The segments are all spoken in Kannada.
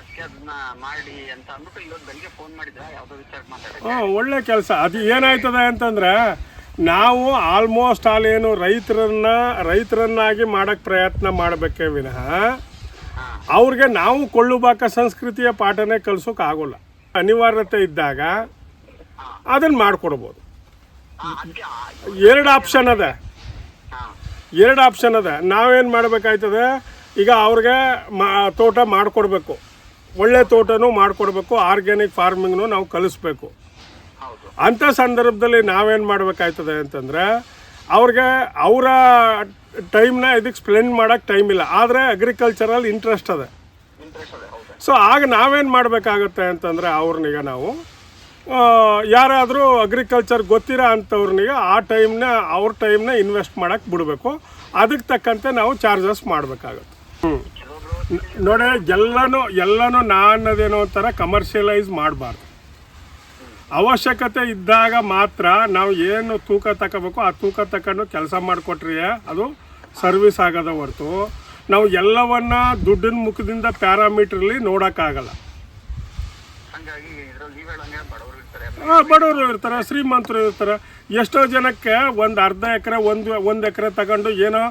ಅದಕ್ಕೆ ಅದನ್ನ ಮಾಡಿ ಅಂತ ಅಂದ್ಬಿಟ್ಟು ಇವತ್ತು ಬೆಳಿಗ್ಗೆ ಫೋನ್ ಮಾಡಿದ್ರ ಯಾವುದೋ ವಿಚಾರಕ್ಕೆ ಮಾತಾಡೋದು. ಹಾಂ, ಒಳ್ಳೆ ಕೆಲಸ. ಅದು ಏನಾಯ್ತದೆ ಅಂತಂದರೆ, ನಾವು ಆಲ್ಮೋಸ್ಟ್ ಆಲ್ ಏನು ರೈತರನ್ನಾಗಿ ಮಾಡೋಕ್ಕೆ ಪ್ರಯತ್ನ ಮಾಡಬೇಕೇ ವಿನಃ ಅವ್ರಿಗೆ ನಾವು ಕೊಳ್ಳುಬಾಕ ಸಂಸ್ಕೃತಿಯ ಪಾಠನೇ ಕಲಿಸೋಕೆ ಆಗೋಲ್ಲ. ಅನಿವಾರ್ಯತೆ ಇದ್ದಾಗ ಅದನ್ನು ಮಾಡಿಕೊಡ್ಬೋದು. ಅದಕ್ಕೆ ಎರಡು ಆಪ್ಷನ್ ಅದ. ನಾವೇನು ಮಾಡಬೇಕಾಯ್ತದೆ, ಈಗ ಅವ್ರಿಗೆ ತೋಟ ಮಾಡಿಕೊಡ್ಬೇಕು, ಒಳ್ಳೆ ತೋಟನೂ ಮಾಡಿಕೊಡ್ಬೇಕು, ಆರ್ಗ್ಯಾನಿಕ್ ಫಾರ್ಮಿಂಗ್ನು ನಾವು ಕಲಿಸ್ಬೇಕು. ಹೌದು. ಅಂಥ ಸಂದರ್ಭದಲ್ಲಿ ನಾವೇನು ಮಾಡಬೇಕಾಯ್ತದೆ ಅಂತಂದರೆ, ಅವ್ರಿಗೆ ಅವರ ಟೈಮ್ನ ಇದಕ್ಕೆ ಸ್ಪೆಂಡ್ ಮಾಡೋಕ್ಕೆ ಟೈಮ್ ಇಲ್ಲ, ಆದರೆ ಅಗ್ರಿಕಲ್ಚರಲ್ಲಿ ಇಂಟ್ರೆಸ್ಟ್ ಅದ. ಇಂಟ್ರೆಸ್ಟ್ ಅದೇ. ಹೌದು. ಸೊ ಆಗ ನಾವೇನು ಮಾಡಬೇಕಾಗತ್ತೆ ಅಂತಂದರೆ, ಅವ್ರನ್ನೀಗ ನಾವು ಯಾರಾದರೂ ಅಗ್ರಿಕಲ್ಚರ್ ಗೊತ್ತಿರೋ ಅಂಥವ್ರನ್ನೀಗ ಅವ್ರ ಟೈಮ್ನ ಇನ್ವೆಸ್ಟ್ ಮಾಡೋಕ್ಕೆ ಬಿಡಬೇಕು. ಅದಕ್ಕೆ ತಕ್ಕಂತೆ ನಾವು ಚಾರ್ಜಸ್ ಮಾಡಬೇಕಾಗತ್ತೆ. ನೋಡಿ, ಎಲ್ಲನೂ ನಾನದೇನೋ ಒಂಥರ ಕಮರ್ಷಿಯಲೈಸ್ ಮಾಡಬಾರ್ದು. ಅವಶ್ಯಕತೆ ಇದ್ದಾಗ ಮಾತ್ರ ನಾವು ಏನು ತೂಕ ತಗೋಬೇಕು ಆ ತೂಕ ತಗೊಂಡು ಕೆಲಸ ಮಾಡಿಕೊಟ್ರೆ ಅದು ಸರ್ವಿಸ್ ಆಗೋದ ಹೊರತು ನಾವು ಎಲ್ಲವನ್ನ ದುಡ್ಡಿನ ಮುಖದಿಂದ ಪ್ಯಾರಾಮೀಟ್ರಲ್ಲಿ ನೋಡೋಕ್ಕಾಗಲ್ಲ. ಹಂಗಾಗಿ ಇದ್ರಲ್ಲಿ ನೀವು ಹೇಳಂಗೆ ಬಡವರು ಇರ್ತಾರೆ. ಬಡವರು ಇರ್ತಾರೆ, ಶ್ರೀಮಂತರು ಇರ್ತಾರೆ. ಎಷ್ಟೋ ಜನಕ್ಕೆ ಒಂದು ಅರ್ಧ ಎಕರೆ ಒಂದು ಎಕರೆ ತಗೊಂಡು ಏನೋ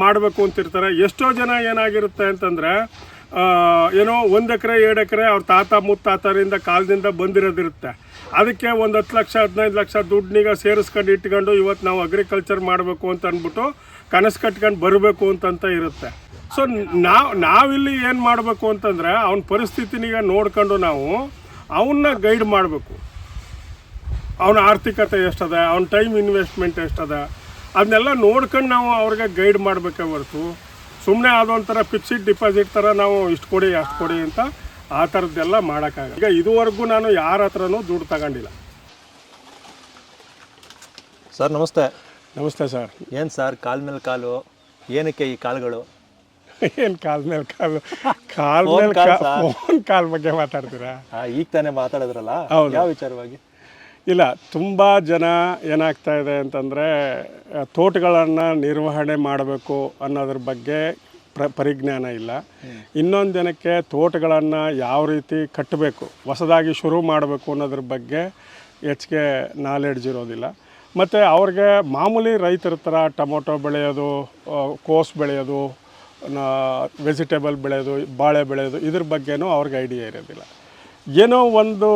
ಮಾಡಬೇಕು ಅಂತಿರ್ತಾರೆ. ಎಷ್ಟೋ ಜನ ಏನಾಗಿರುತ್ತೆ ಅಂತಂದರೆ, ಏನೋ 1 ಎಕರೆ 2 ಎಕರೆ ಅವ್ರ ತಾತ ಮುತ್ತಾತರಿಂದ ಕಾಲದಿಂದ ಬಂದಿರೋದಿರುತ್ತೆ. ಅದಕ್ಕೆ ಒಂದು 10 ಲಕ್ಷ 15 ಲಕ್ಷ ದುಡ್ಡನ್ನೀಗ ಸೇರಿಸ್ಕೊಂಡು ಇಟ್ಕೊಂಡು ಇವತ್ತು ನಾವು ಅಗ್ರಿಕಲ್ಚರ್ ಮಾಡಬೇಕು ಅಂತ ಅಂದ್ಬಿಟ್ಟು ಕನಸು ಕಟ್ಕೊಂಡು ಬರಬೇಕು ಅಂತಂತ ಇರುತ್ತೆ. ಸೊ ನಾವಿಲ್ಲಿ ಏನು ಮಾಡಬೇಕು ಅಂತಂದರೆ, ಅವನ ಪರಿಸ್ಥಿತಿನೀಗ ನೋಡ್ಕೊಂಡು ನಾವು ಅವನ್ನ ಗೈಡ್ ಮಾಡಬೇಕು. ಅವನ ಆರ್ಥಿಕತೆ ಎಷ್ಟದ, ಅವನ ಟೈಮ್ ಇನ್ವೆಸ್ಟ್ಮೆಂಟ್ ಎಷ್ಟದ, ಅದನ್ನೆಲ್ಲ ನೋಡ್ಕೊಂಡು ನಾವು ಅವ್ರಿಗೆ ಗೈಡ್ ಮಾಡಬೇಕೇ ಹೊರತು ಸುಮ್ಮನೆ ಅದೊಂಥರ ಫಿಕ್ಸಿಡ್ ಡಿಪಾಸಿಟ್ ಥರ ನಾವು ಇಷ್ಟು ಕೊಡಿ ಅಷ್ಟು ಕೊಡಿ ಅಂತ ಆ ಥರದ್ದೆಲ್ಲ ಮಾಡೋಕ್ಕಾಗಲ್ಲ. ಈಗ ಇದುವರೆಗೂ ನಾನು ಯಾರ ಹತ್ರನೂ ದುಡ್ಡು ತಗೊಂಡಿಲ್ಲ. ಸರ್ ನಮಸ್ತೆ. ನಮಸ್ತೆ ಸರ್. ಏನು ಸರ್ ಕಾಲ ಮೇಲೆ ಕಾಲು, ಏನಕ್ಕೆ ಈ ಕಾಲುಗಳು? ಏನು ಕಾಲ ಮೇಲೆ ಕಾಲು ಫೋನ್ ಕಾಲ್ ಬಗ್ಗೆ ಮಾತಾಡ್ತೀರಾ? ಈಗ ತಾನೇ ಮಾತಾಡಿದ್ರಲ್ಲ, ಯಾವ ವಿಚಾರವಾಗಿ? ಇಲ್ಲ, ತುಂಬ ಜನ ಏನಾಗ್ತಾ ಇದೆ ಅಂತಂದರೆ, ತೋಟಗಳನ್ನು ನಿರ್ವಹಣೆ ಮಾಡಬೇಕು ಅನ್ನೋದ್ರ ಬಗ್ಗೆ ಪರಿಜ್ಞಾನ ಇಲ್ಲ. ಇನ್ನೊಂದು ಜನಕ್ಕೆ ತೋಟಗಳನ್ನು ಯಾವ ರೀತಿ ಕಟ್ಟಬೇಕು, ಹೊಸದಾಗಿ ಶುರು ಮಾಡಬೇಕು ಅನ್ನೋದ್ರ ಬಗ್ಗೆ ಹೆಚ್ಚಿಗೆ ನಾಲೆಡ್ಜ್ ಇರೋದಿಲ್ಲ. ಮತ್ತು ಅವ್ರಿಗೆ ಮಾಮೂಲಿ ರೈತರ ಥರ ಟೊಮೊಟೊ ಬೆಳೆಯೋದು, ಕೋಸು ಬೆಳೆಯೋದು, ವೆಜಿಟೇಬಲ್ ಬೆಳೆಯೋದು, ಬಾಳೆ ಬೆಳೆಯೋದು, ಇದ್ರ ಬಗ್ಗೆನೂ ಅವ್ರಿಗೆ ಐಡಿಯಾ ಇರೋದಿಲ್ಲ. ಏನೋ ಒಂದು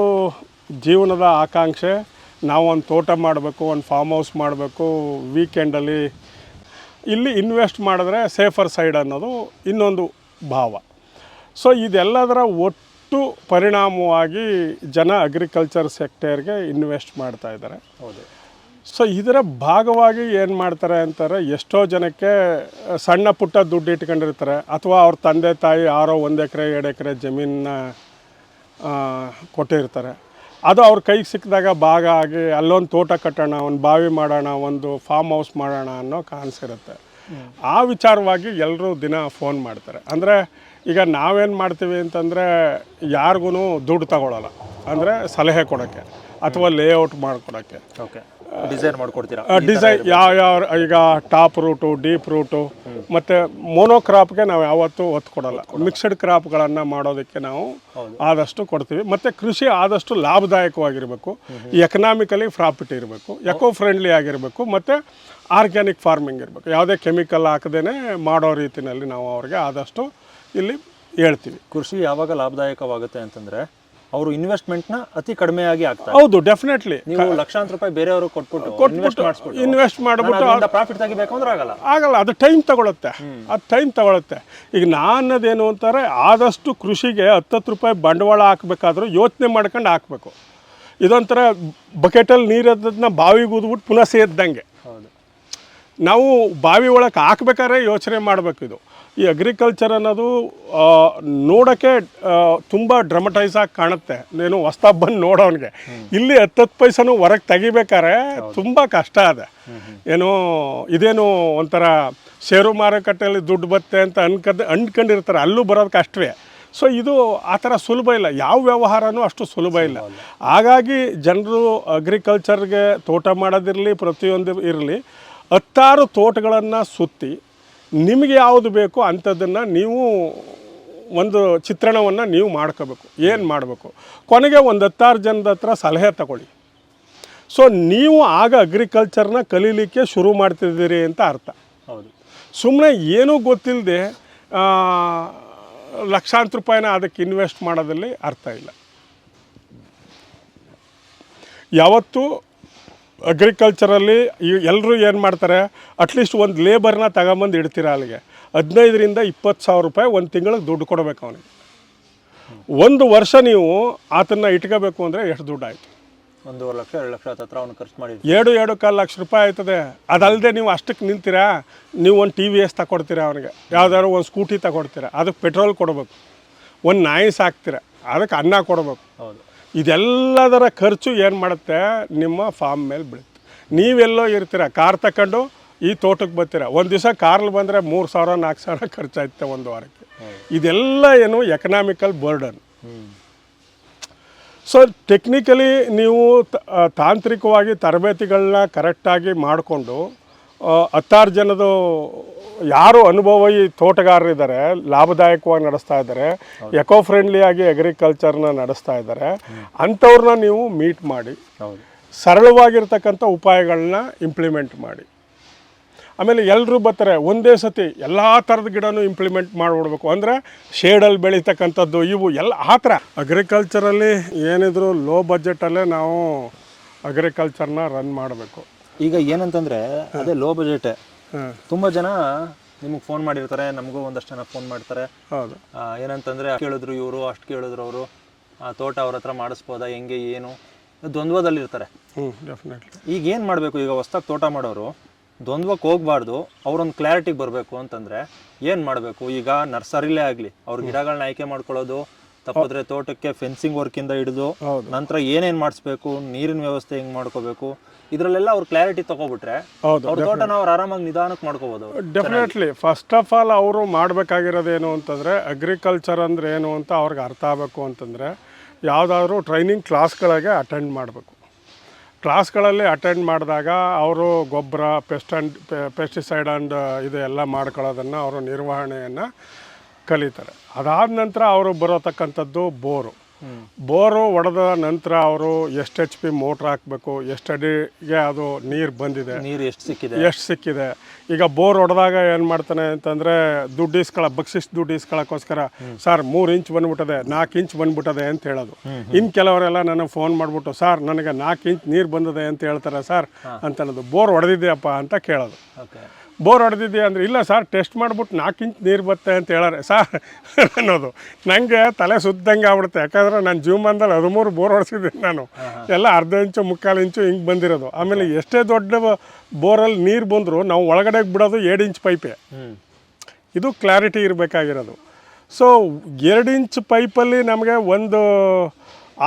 ಜೀವನದ ಆಕಾಂಕ್ಷೆ, ನಾವೊಂದು ತೋಟ ಮಾಡಬೇಕು, ಒಂದು ಫಾರ್ಮ್ ಹೌಸ್ ಮಾಡಬೇಕು, ವೀಕೆಂಡಲ್ಲಿ ಇಲ್ಲಿ ಇನ್ವೆಸ್ಟ್ ಮಾಡಿದ್ರೆ ಸೇಫರ್ ಸೈಡ್ ಅನ್ನೋದು ಇನ್ನೊಂದು ಭಾವ. ಸೊ ಇದೆಲ್ಲದರ ಒಟ್ಟು ಪರಿಣಾಮವಾಗಿ ಜನ ಅಗ್ರಿಕಲ್ಚರ್ ಸೆಕ್ಟರ್ಗೆ ಇನ್ವೆಸ್ಟ್ ಮಾಡ್ತಾ ಇದ್ದಾರೆ. ಹೌದು. ಸೊ ಇದರ ಭಾಗವಾಗಿ ಏನು ಮಾಡ್ತಾರೆ ಅಂತಾರೆ, ಎಷ್ಟೋ ಜನಕ್ಕೆ ಸಣ್ಣ ಪುಟ್ಟ ದುಡ್ಡು ಇಟ್ಕೊಂಡಿರ್ತಾರೆ, ಅಥವಾ ಅವ್ರ ತಂದೆ ತಾಯಿ ಯಾರೋ 1 ಎಕರೆ 2 ಎಕರೆ ಜಮೀನನ್ನ ಕೊಟ್ಟಿರ್ತಾರೆ. ಅದು ಅವ್ರ ಕೈಗೆ ಸಿಕ್ಕಿದಾಗ ಭಾಗ ಆಗಿ ಅಲ್ಲೊಂದು ತೋಟ ಕಟ್ಟೋಣ, ಒಂದು ಬಾವಿ ಮಾಡೋಣ, ಒಂದು ಫಾರ್ಮ್ ಹೌಸ್ ಮಾಡೋಣ ಅನ್ನೋ ಕಾನ್ಸಿರುತ್ತೆ. ಆ ವಿಚಾರವಾಗಿ ಎಲ್ಲರೂ ದಿನ ಫೋನ್ ಮಾಡ್ತಾರೆ. ಅಂದರೆ ಈಗ ನಾವೇನು ಮಾಡ್ತೀವಿ ಅಂತಂದರೆ, ಯಾರಿಗೂ ದುಡ್ಡು ತಗೊಳ್ಳಲ್ಲ, ಅಂದರೆ ಸಲಹೆ ಕೊಡೋಕ್ಕೆ ಅಥವಾ ಲೇಔಟ್ ಮಾಡಿಕೊಡೋಕ್ಕೆ. ಓಕೆ, ಡಿಸೈನ್ ಮಾಡಿಕೊಡ್ತೀರಾ? ಯಾವ ಈಗ ಟಾಪ್ ರೂಟು, ಡೀಪ್ ರೂಟು ಮತ್ತು ಮೋನೋಕ್ರಾಪ್ಗೆ ನಾವು ಯಾವತ್ತೂ ಒತ್ತು ಕೊಡಲ್ಲ. ಮಿಕ್ಸ್ಡ್ ಕ್ರಾಪ್ಗಳನ್ನು ಮಾಡೋದಕ್ಕೆ ನಾವು ಆದಷ್ಟು ಕೊಡ್ತೀವಿ. ಮತ್ತು ಕೃಷಿ ಆದಷ್ಟು ಲಾಭದಾಯಕವಾಗಿರಬೇಕು, ಎಕನಾಮಿಕಲಿ ಪ್ರಾಫಿಟ್ ಇರಬೇಕು, ಎಕೋ ಫ್ರೆಂಡ್ಲಿ ಆಗಿರಬೇಕು, ಮತ್ತು ಆರ್ಗ್ಯಾನಿಕ್ ಫಾರ್ಮಿಂಗ್ ಇರಬೇಕು. ಯಾವುದೇ ಕೆಮಿಕಲ್ ಹಾಕದೇ ಮಾಡೋ ರೀತಿಯಲ್ಲಿ ನಾವು ಅವ್ರಿಗೆ ಆದಷ್ಟು ಇಲ್ಲಿ ಹೇಳ್ತೀವಿ. ಕೃಷಿ ಯಾವಾಗ ಲಾಭದಾಯಕವಾಗುತ್ತೆ ಅಂತಂದರೆ, ಅವರು ಇನ್ವೆಸ್ಟ್ಮೆಂಟ್ನ ಅತಿ ಕಡಿಮೆಯಾಗಿ ಆಗ್ತಾರೆ. ಹೌದು, ಡೆಫಿನೆಟ್ಲಿ. ನೀವು ಲಕ್ಷಾಂತರ ರೂಪಾಯಿ ಬೇರೆಯವರು ಕೊಟ್ಬಿಟ್ಟು ಇನ್ವೆಸ್ಟ್ ಮಾಡಿಬಿಟ್ಟು ಪ್ರಾಫಿಟ್ ತೆಗಿಬೇಕು ಅಂದ್ರೆ ಆಗಲ್ಲ. ಅದು ಟೈಮ್ ತಗೊಳುತ್ತೆ. ಈಗ ನಾನದೇನು ಅಂತಾರೆ, ಆದಷ್ಟು ಕೃಷಿಗೆ 10 ರೂಪಾಯಿ ಬಂಡವಾಳ ಹಾಕಬೇಕಾದ್ರೂ ಯೋಚನೆ ಮಾಡ್ಕೊಂಡು ಹಾಕಬೇಕು. ಇದೊಂಥರ ಬಕೆಟಲ್ಲಿ ನೀರದನ್ನ ಬಾವಿಗೆ ಊದ್ಬಿಟ್ಟು ಪುನಃ ಸೇದ್ದಂಗೆ. ಹೌದು. ನಾವು ಬಾವಿ ಒಳಗೆ ಹಾಕ್ಬೇಕಾದ್ರೆ ಯೋಚನೆ ಮಾಡಬೇಕು. ಇದು ಈ ಅಗ್ರಿಕಲ್ಚರ್ ಅನ್ನೋದು ನೋಡೋಕ್ಕೆ ತುಂಬ ಡ್ರಮಟೈಸ್ ಆಗಿ ಕಾಣುತ್ತೆ, ನೀನು ಹೊಸ್ದಾಗಿ ಬಂದು ನೋಡೋನಿಗೆ. ಇಲ್ಲಿ 10 ಪೈಸನೂ ಹೊರಗೆ ತೆಗಿಬೇಕಾದ್ರೆ ತುಂಬ ಕಷ್ಟ ಇದೆ. ಇದೇನು ಒಂಥರ ಷೇರು ಮಾರುಕಟ್ಟೆಯಲ್ಲಿ ದುಡ್ಡು ಬತ್ತೆ ಅಂತ ಅಂದ್ಕೊಂಡಿರ್ತಾರೆ, ಅಲ್ಲೂ ಬರೋದು ಕಷ್ಟವೇ. ಸೊ ಇದು ಆ ಥರ ಸುಲಭ ಇಲ್ಲ, ಯಾವ ವ್ಯವಹಾರನೂ ಅಷ್ಟು ಸುಲಭ ಇಲ್ಲ. ಹಾಗಾಗಿ ಜನರು ಅಗ್ರಿಕಲ್ಚರ್ಗೆ ತೋಟ ಮಾಡೋದಿರಲಿ, ಪ್ರತಿಯೊಂದು ಇರಲಿ, 10 ತೋಟಗಳನ್ನು ಸುತ್ತಿ ನಿಮಗೆ ಯಾವುದು ಬೇಕು ಅಂಥದ್ದನ್ನು ನೀವು ಒಂದು ಚಿತ್ರಣವನ್ನು ನೀವು ಮಾಡ್ಕೋಬೇಕು, ಏನು ಮಾಡಬೇಕು. ಕೊನೆಗೆ ಒಂದು 10 ಜನದ ಹತ್ರ ಸಲಹೆ ತಗೊಳ್ಳಿ. ಸೊ ನೀವು ಆಗ ಅಗ್ರಿಕಲ್ಚರ್ನ ಕಲೀಲಿಕ್ಕೆ ಶುರು ಮಾಡ್ತಿದ್ದೀರಿ ಅಂತ ಅರ್ಥ. ಹೌದು. ಸುಮ್ಮನೆ ಏನೂ ಗೊತ್ತಿಲ್ಲದೆ ಲಕ್ಷಾಂತರ ರೂಪಾಯಿನ ಅದಕ್ಕೆ ಇನ್ವೆಸ್ಟ್ ಮಾಡೋದಲ್ಲಿ ಅರ್ಥ ಇಲ್ಲ. ಯಾವತ್ತೂ ಅಗ್ರಿಕಲ್ಚರಲ್ಲಿ ಎಲ್ಲರೂ ಏನು ಮಾಡ್ತಾರೆ, ಅಟ್ಲೀಸ್ಟ್ ಒಂದು ಲೇಬರ್ನ ತಗೊಂಬಂದು ಇಡ್ತೀರ ಅಲ್ಲಿಗೆ 15,000 to 20,000 ರೂಪಾಯಿ ಒಂದು ತಿಂಗಳಿಗೆ ದುಡ್ಡು ಕೊಡಬೇಕು ಅವನಿಗೆ. 1 ವರ್ಷ ನೀವು ಆತನ್ನು ಇಟ್ಕೋಬೇಕು ಅಂದರೆ ಎಷ್ಟು ದುಡ್ಡು ಆಯಿತು? 1.5 ಲಕ್ಷ 2 ಲಕ್ಷ ಹತ್ರ ಅವ್ನು ಖರ್ಚು ಮಾಡಿ 2.25 ಲಕ್ಷ ರೂಪಾಯಿ ಆಯ್ತದೆ. ಅದಲ್ಲದೆ ನೀವು ಅಷ್ಟಕ್ಕೆ ನಿಂತೀರಾ, ನೀವು ಒಂದು TVS ತಗೊಡ್ತೀರಾ ಅವನಿಗೆ, ಯಾವ್ದಾದ್ರು ಒಂದು ಸ್ಕೂಟಿ ತಗೊಡ್ತೀರಾ, ಅದಕ್ಕೆ ಪೆಟ್ರೋಲ್ ಕೊಡಬೇಕು, ಒಂದು ನಾಯಿ ಸಾಕ್ತೀರ, ಅದಕ್ಕೆ ಅನ್ನ ಕೊಡಬೇಕು. ಹೌದು. ಇದೆಲ್ಲದರ ಖರ್ಚು ಏನು ಮಾಡುತ್ತೆ, ನಿಮ್ಮ ಫಾರ್ಮ್ ಮೇಲೆ ಬೀಳುತ್ತೆ. ನೀವೆಲ್ಲೋ ಇರ್ತೀರ, ಕಾರ್ ತಗೊಂಡು ಈ ತೋಟಕ್ಕೆ ಬರ್ತೀರ, ಒಂದು ದಿವಸ ಕಾರ್ಲಿ ಬಂದರೆ 3,000 4,000 ಖರ್ಚಾಯ್ತೆ ಒಂದು ವಾರಕ್ಕೆ. ಇದೆಲ್ಲ ಏನು ಎಕನಾಮಿಕಲ್ ಬರ್ಡನ್. ಸೊ ಟೆಕ್ನಿಕಲಿ ನೀವು ತಾಂತ್ರಿಕವಾಗಿ ತರಬೇತಿಗಳನ್ನ ಕರೆಕ್ಟಾಗಿ ಮಾಡಿಕೊಂಡು 16 ಜನದು ಯಾರು ಅನುಭವಿ ತೋಟಗಾರರಿದ್ದಾರೆ, ಲಾಭದಾಯಕವಾಗಿ ನಡೆಸ್ತಾ ಇದ್ದಾರೆ, ಎಕೋ ಫ್ರೆಂಡ್ಲಿಯಾಗಿ ಅಗ್ರಿಕಲ್ಚರ್ನ ನಡೆಸ್ತಾ ಇದ್ದಾರೆ, ಅಂಥವ್ರನ್ನ ನೀವು ಮೀಟ್ ಮಾಡಿ ಸರಳವಾಗಿರ್ತಕ್ಕಂಥ ಉಪಾಯಗಳನ್ನ ಇಂಪ್ಲಿಮೆಂಟ್ ಮಾಡಿ. ಆಮೇಲೆ ಎಲ್ಲರೂ ಬರ್ತಾರೆ, ಒಂದೇ ಸತಿ ಎಲ್ಲ ಥರದ ಗಿಡನೂ ಇಂಪ್ಲಿಮೆಂಟ್ ಮಾಡಿಬಿಡ್ಬೇಕು ಅಂದರೆ ಶೇಡಲ್ಲಿ ಬೆಳೀತಕ್ಕಂಥದ್ದು ಇವು ಎಲ್ಲ ಆ ಥರ. ಅಗ್ರಿಕಲ್ಚರಲ್ಲಿ ಏನಿದ್ರು ಲೋ ಬಜೆಟಲ್ಲೇ ನಾವು ಅಗ್ರಿಕಲ್ಚರ್ನ ರನ್ ಮಾಡಬೇಕು. ಈಗ ಏನಂತಂದರೆ ಅದೇ ಲೋ ಬಜೆಟೇ. ತುಂಬ ಜನ ನಿಮಗೆ ಫೋನ್ ಮಾಡಿರ್ತಾರೆ, ನಮಗೂ ಒಂದಷ್ಟು ಜನ ಫೋನ್ ಮಾಡ್ತಾರೆ. ಹೌದು. ಏನಂತಂದರೆ ಕೇಳಿದ್ರು ಇವರು, ಅಷ್ಟು ಕೇಳಿದ್ರು ಅವರು, ತೋಟ ಅವ್ರ ಹತ್ರ ಮಾಡಿಸ್ಬೋದಾ, ಹೆಂಗೆ ಏನು ದ್ವಂದ್ವದಲ್ಲಿರ್ತಾರೆ. ಡೆಫಿನೆಟ್ಲಿ. ಈಗ ಏನು ಮಾಡಬೇಕು, ಈಗ ಹೊಸ್ದಾಗಿ ತೋಟ ಮಾಡೋರು ದ್ವಂದ್ವಕ್ಕೆ ಹೋಗಬಾರ್ದು, ಅವರೊಂದು ಕ್ಲಾರಿಟಿಗೆ ಬರಬೇಕು ಅಂತಂದರೆ ಏನು ಮಾಡಬೇಕು? ಈಗ ನರ್ಸರಿಲೇ ಆಗಲಿ ಅವ್ರ ಗಿಡಗಳನ್ನ ಆಯ್ಕೆ ಮಾಡ್ಕೊಳ್ಳೋದು, ತಪ್ಪಿದ್ರೆ ತೋಟಕ್ಕೆ ಫೆನ್ಸಿಂಗ್ ವರ್ಕಿಂದ ಹಿಡಿದು ನಂತರ ಏನೇನು ಮಾಡಿಸ್ಬೇಕು, ನೀರಿನ ವ್ಯವಸ್ಥೆ ಹೆಂಗೆ ಮಾಡ್ಕೋಬೇಕು, ಇದರಲ್ಲೆಲ್ಲ ಅವ್ರು ಕ್ಲಾರಿಟಿ ತೊಗೊಬಿಟ್ರೆ ಅವ್ರ ತೋಟನ ಅವ್ರು ಆರಾಮಾಗಿ ನಿಧಾನಕ್ಕೆ ಮಾಡ್ಕೋಬೋದು. ಡೆಫಿನೆಟ್ಲಿ. ಫಸ್ಟ್ ಆಫ್ ಆಲ್ ಅವರು ಮಾಡಬೇಕಾಗಿರೋದೇನು ಅಂತಂದರೆ, ಅಗ್ರಿಕಲ್ಚರ್ ಅಂದರೆ ಏನು ಅಂತ ಅವ್ರಿಗೆ ಅರ್ಥ ಆಗಬೇಕು ಅಂತಂದರೆ ಯಾವುದಾದ್ರೂ ಟ್ರೈನಿಂಗ್ ಕ್ಲಾಸ್ಗಳಿಗೆ ಅಟೆಂಡ್ ಮಾಡಬೇಕು. ಕ್ಲಾಸ್ಗಳಲ್ಲಿ ಅಟೆಂಡ್ ಮಾಡಿದಾಗ ಅವರು ಗೊಬ್ಬರ, ಪೆಸ್ಟಿಸೈಡ್ ಆ್ಯಂಡ್ ಇದು ಎಲ್ಲ ಮಾಡ್ಕೊಳ್ಳೋದನ್ನು ಅವರು ನಿರ್ವಹಣೆಯನ್ನು ಕಲಿತಾರೆ. ಅದಾದ ನಂತರ ಅವರು ಬರೋತಕ್ಕಂಥದ್ದು ಬೋರು ಹೊಡೆದ ನಂತರ ಅವರು ಎಷ್ಟು HP ಮೋಟ್ರ್ ಹಾಕಬೇಕು, ಎಷ್ಟು ಅಡಿಗೆ ಅದು ನೀರು ಬಂದಿದೆ, ನೀರು ಎಷ್ಟು ಸಿಕ್ಕಿದೆ. ಈಗ ಬೋರ್ ಹೊಡೆದಾಗ ಏನು ಮಾಡ್ತಾನೆ ಅಂತಂದರೆ ಬಕ್ಸಿಸ್ ದುಡ್ಡು ಇಸ್ಕೊಳ್ಳೋಕ್ಕೋಸ್ಕರ ಸರ್ 3 ಇಂಚ್ ಬಂದ್ಬಿಟ್ಟದೆ, 4 ಇಂಚ್ ಬಂದ್ಬಿಟ್ಟದೆ ಅಂತ ಹೇಳೋದು. ಇನ್ನು ಕೆಲವರೆಲ್ಲ ನನಗೆ ಫೋನ್ ಮಾಡಿಬಿಟ್ಟು ಸರ್ ನನಗೆ 4 ಇಂಚ್ ನೀರು ಬಂದಿದೆ ಅಂತ ಹೇಳ್ತಾರೆ ಸರ್ ಅಂತ ಅನ್ನೋದು. ಬೋರ್ ಹೊಡೆದಿದೆಯಪ್ಪ ಅಂತ ಕೇಳೋದು. ಬೋರ್ ಹೊಡೆದಿದ್ದೆ ಅಂದರೆ ಇಲ್ಲ ಸರ್ ಟೆಸ್ಟ್ ಮಾಡಿಬಿಟ್ಟು 4 ಇಂಚ್ ನೀರು ಬರುತ್ತೆ ಅಂತ ಹೇಳಾರೆ ಸರ್ ಅನ್ನೋದು. ನನಗೆ ತಲೆ ಸುದ್ದಂಗೆ ಆಗ್ಬಿಡುತ್ತೆ. ಯಾಕಂದರೆ ನಾನು ಜೀವಮಾನದಲ್ಲಿ 13 ಬೋರ್ ಹೊಡೆಸಿದ್ದೀನಿ ನಾನು. ಎಲ್ಲ ಅರ್ಧ ಇಂಚು 3/4 ಇಂಚು ಹಿಂಗೆ ಬಂದಿರೋದು. ಆಮೇಲೆ ಎಷ್ಟೇ ದೊಡ್ಡ ಬೋರಲ್ಲಿ ನೀರು ಬಂದರೂ ನಾವು ಒಳಗಡೆ ಬಿಡೋದು 2 ಇಂಚ್ ಪೈಪೇ. ಇದು ಕ್ಲಾರಿಟಿ ಇರಬೇಕಾಗಿರೋದು. ಸೊ 2 ಇಂಚ್ ಪೈಪಲ್ಲಿ ನಮಗೆ ಒಂದು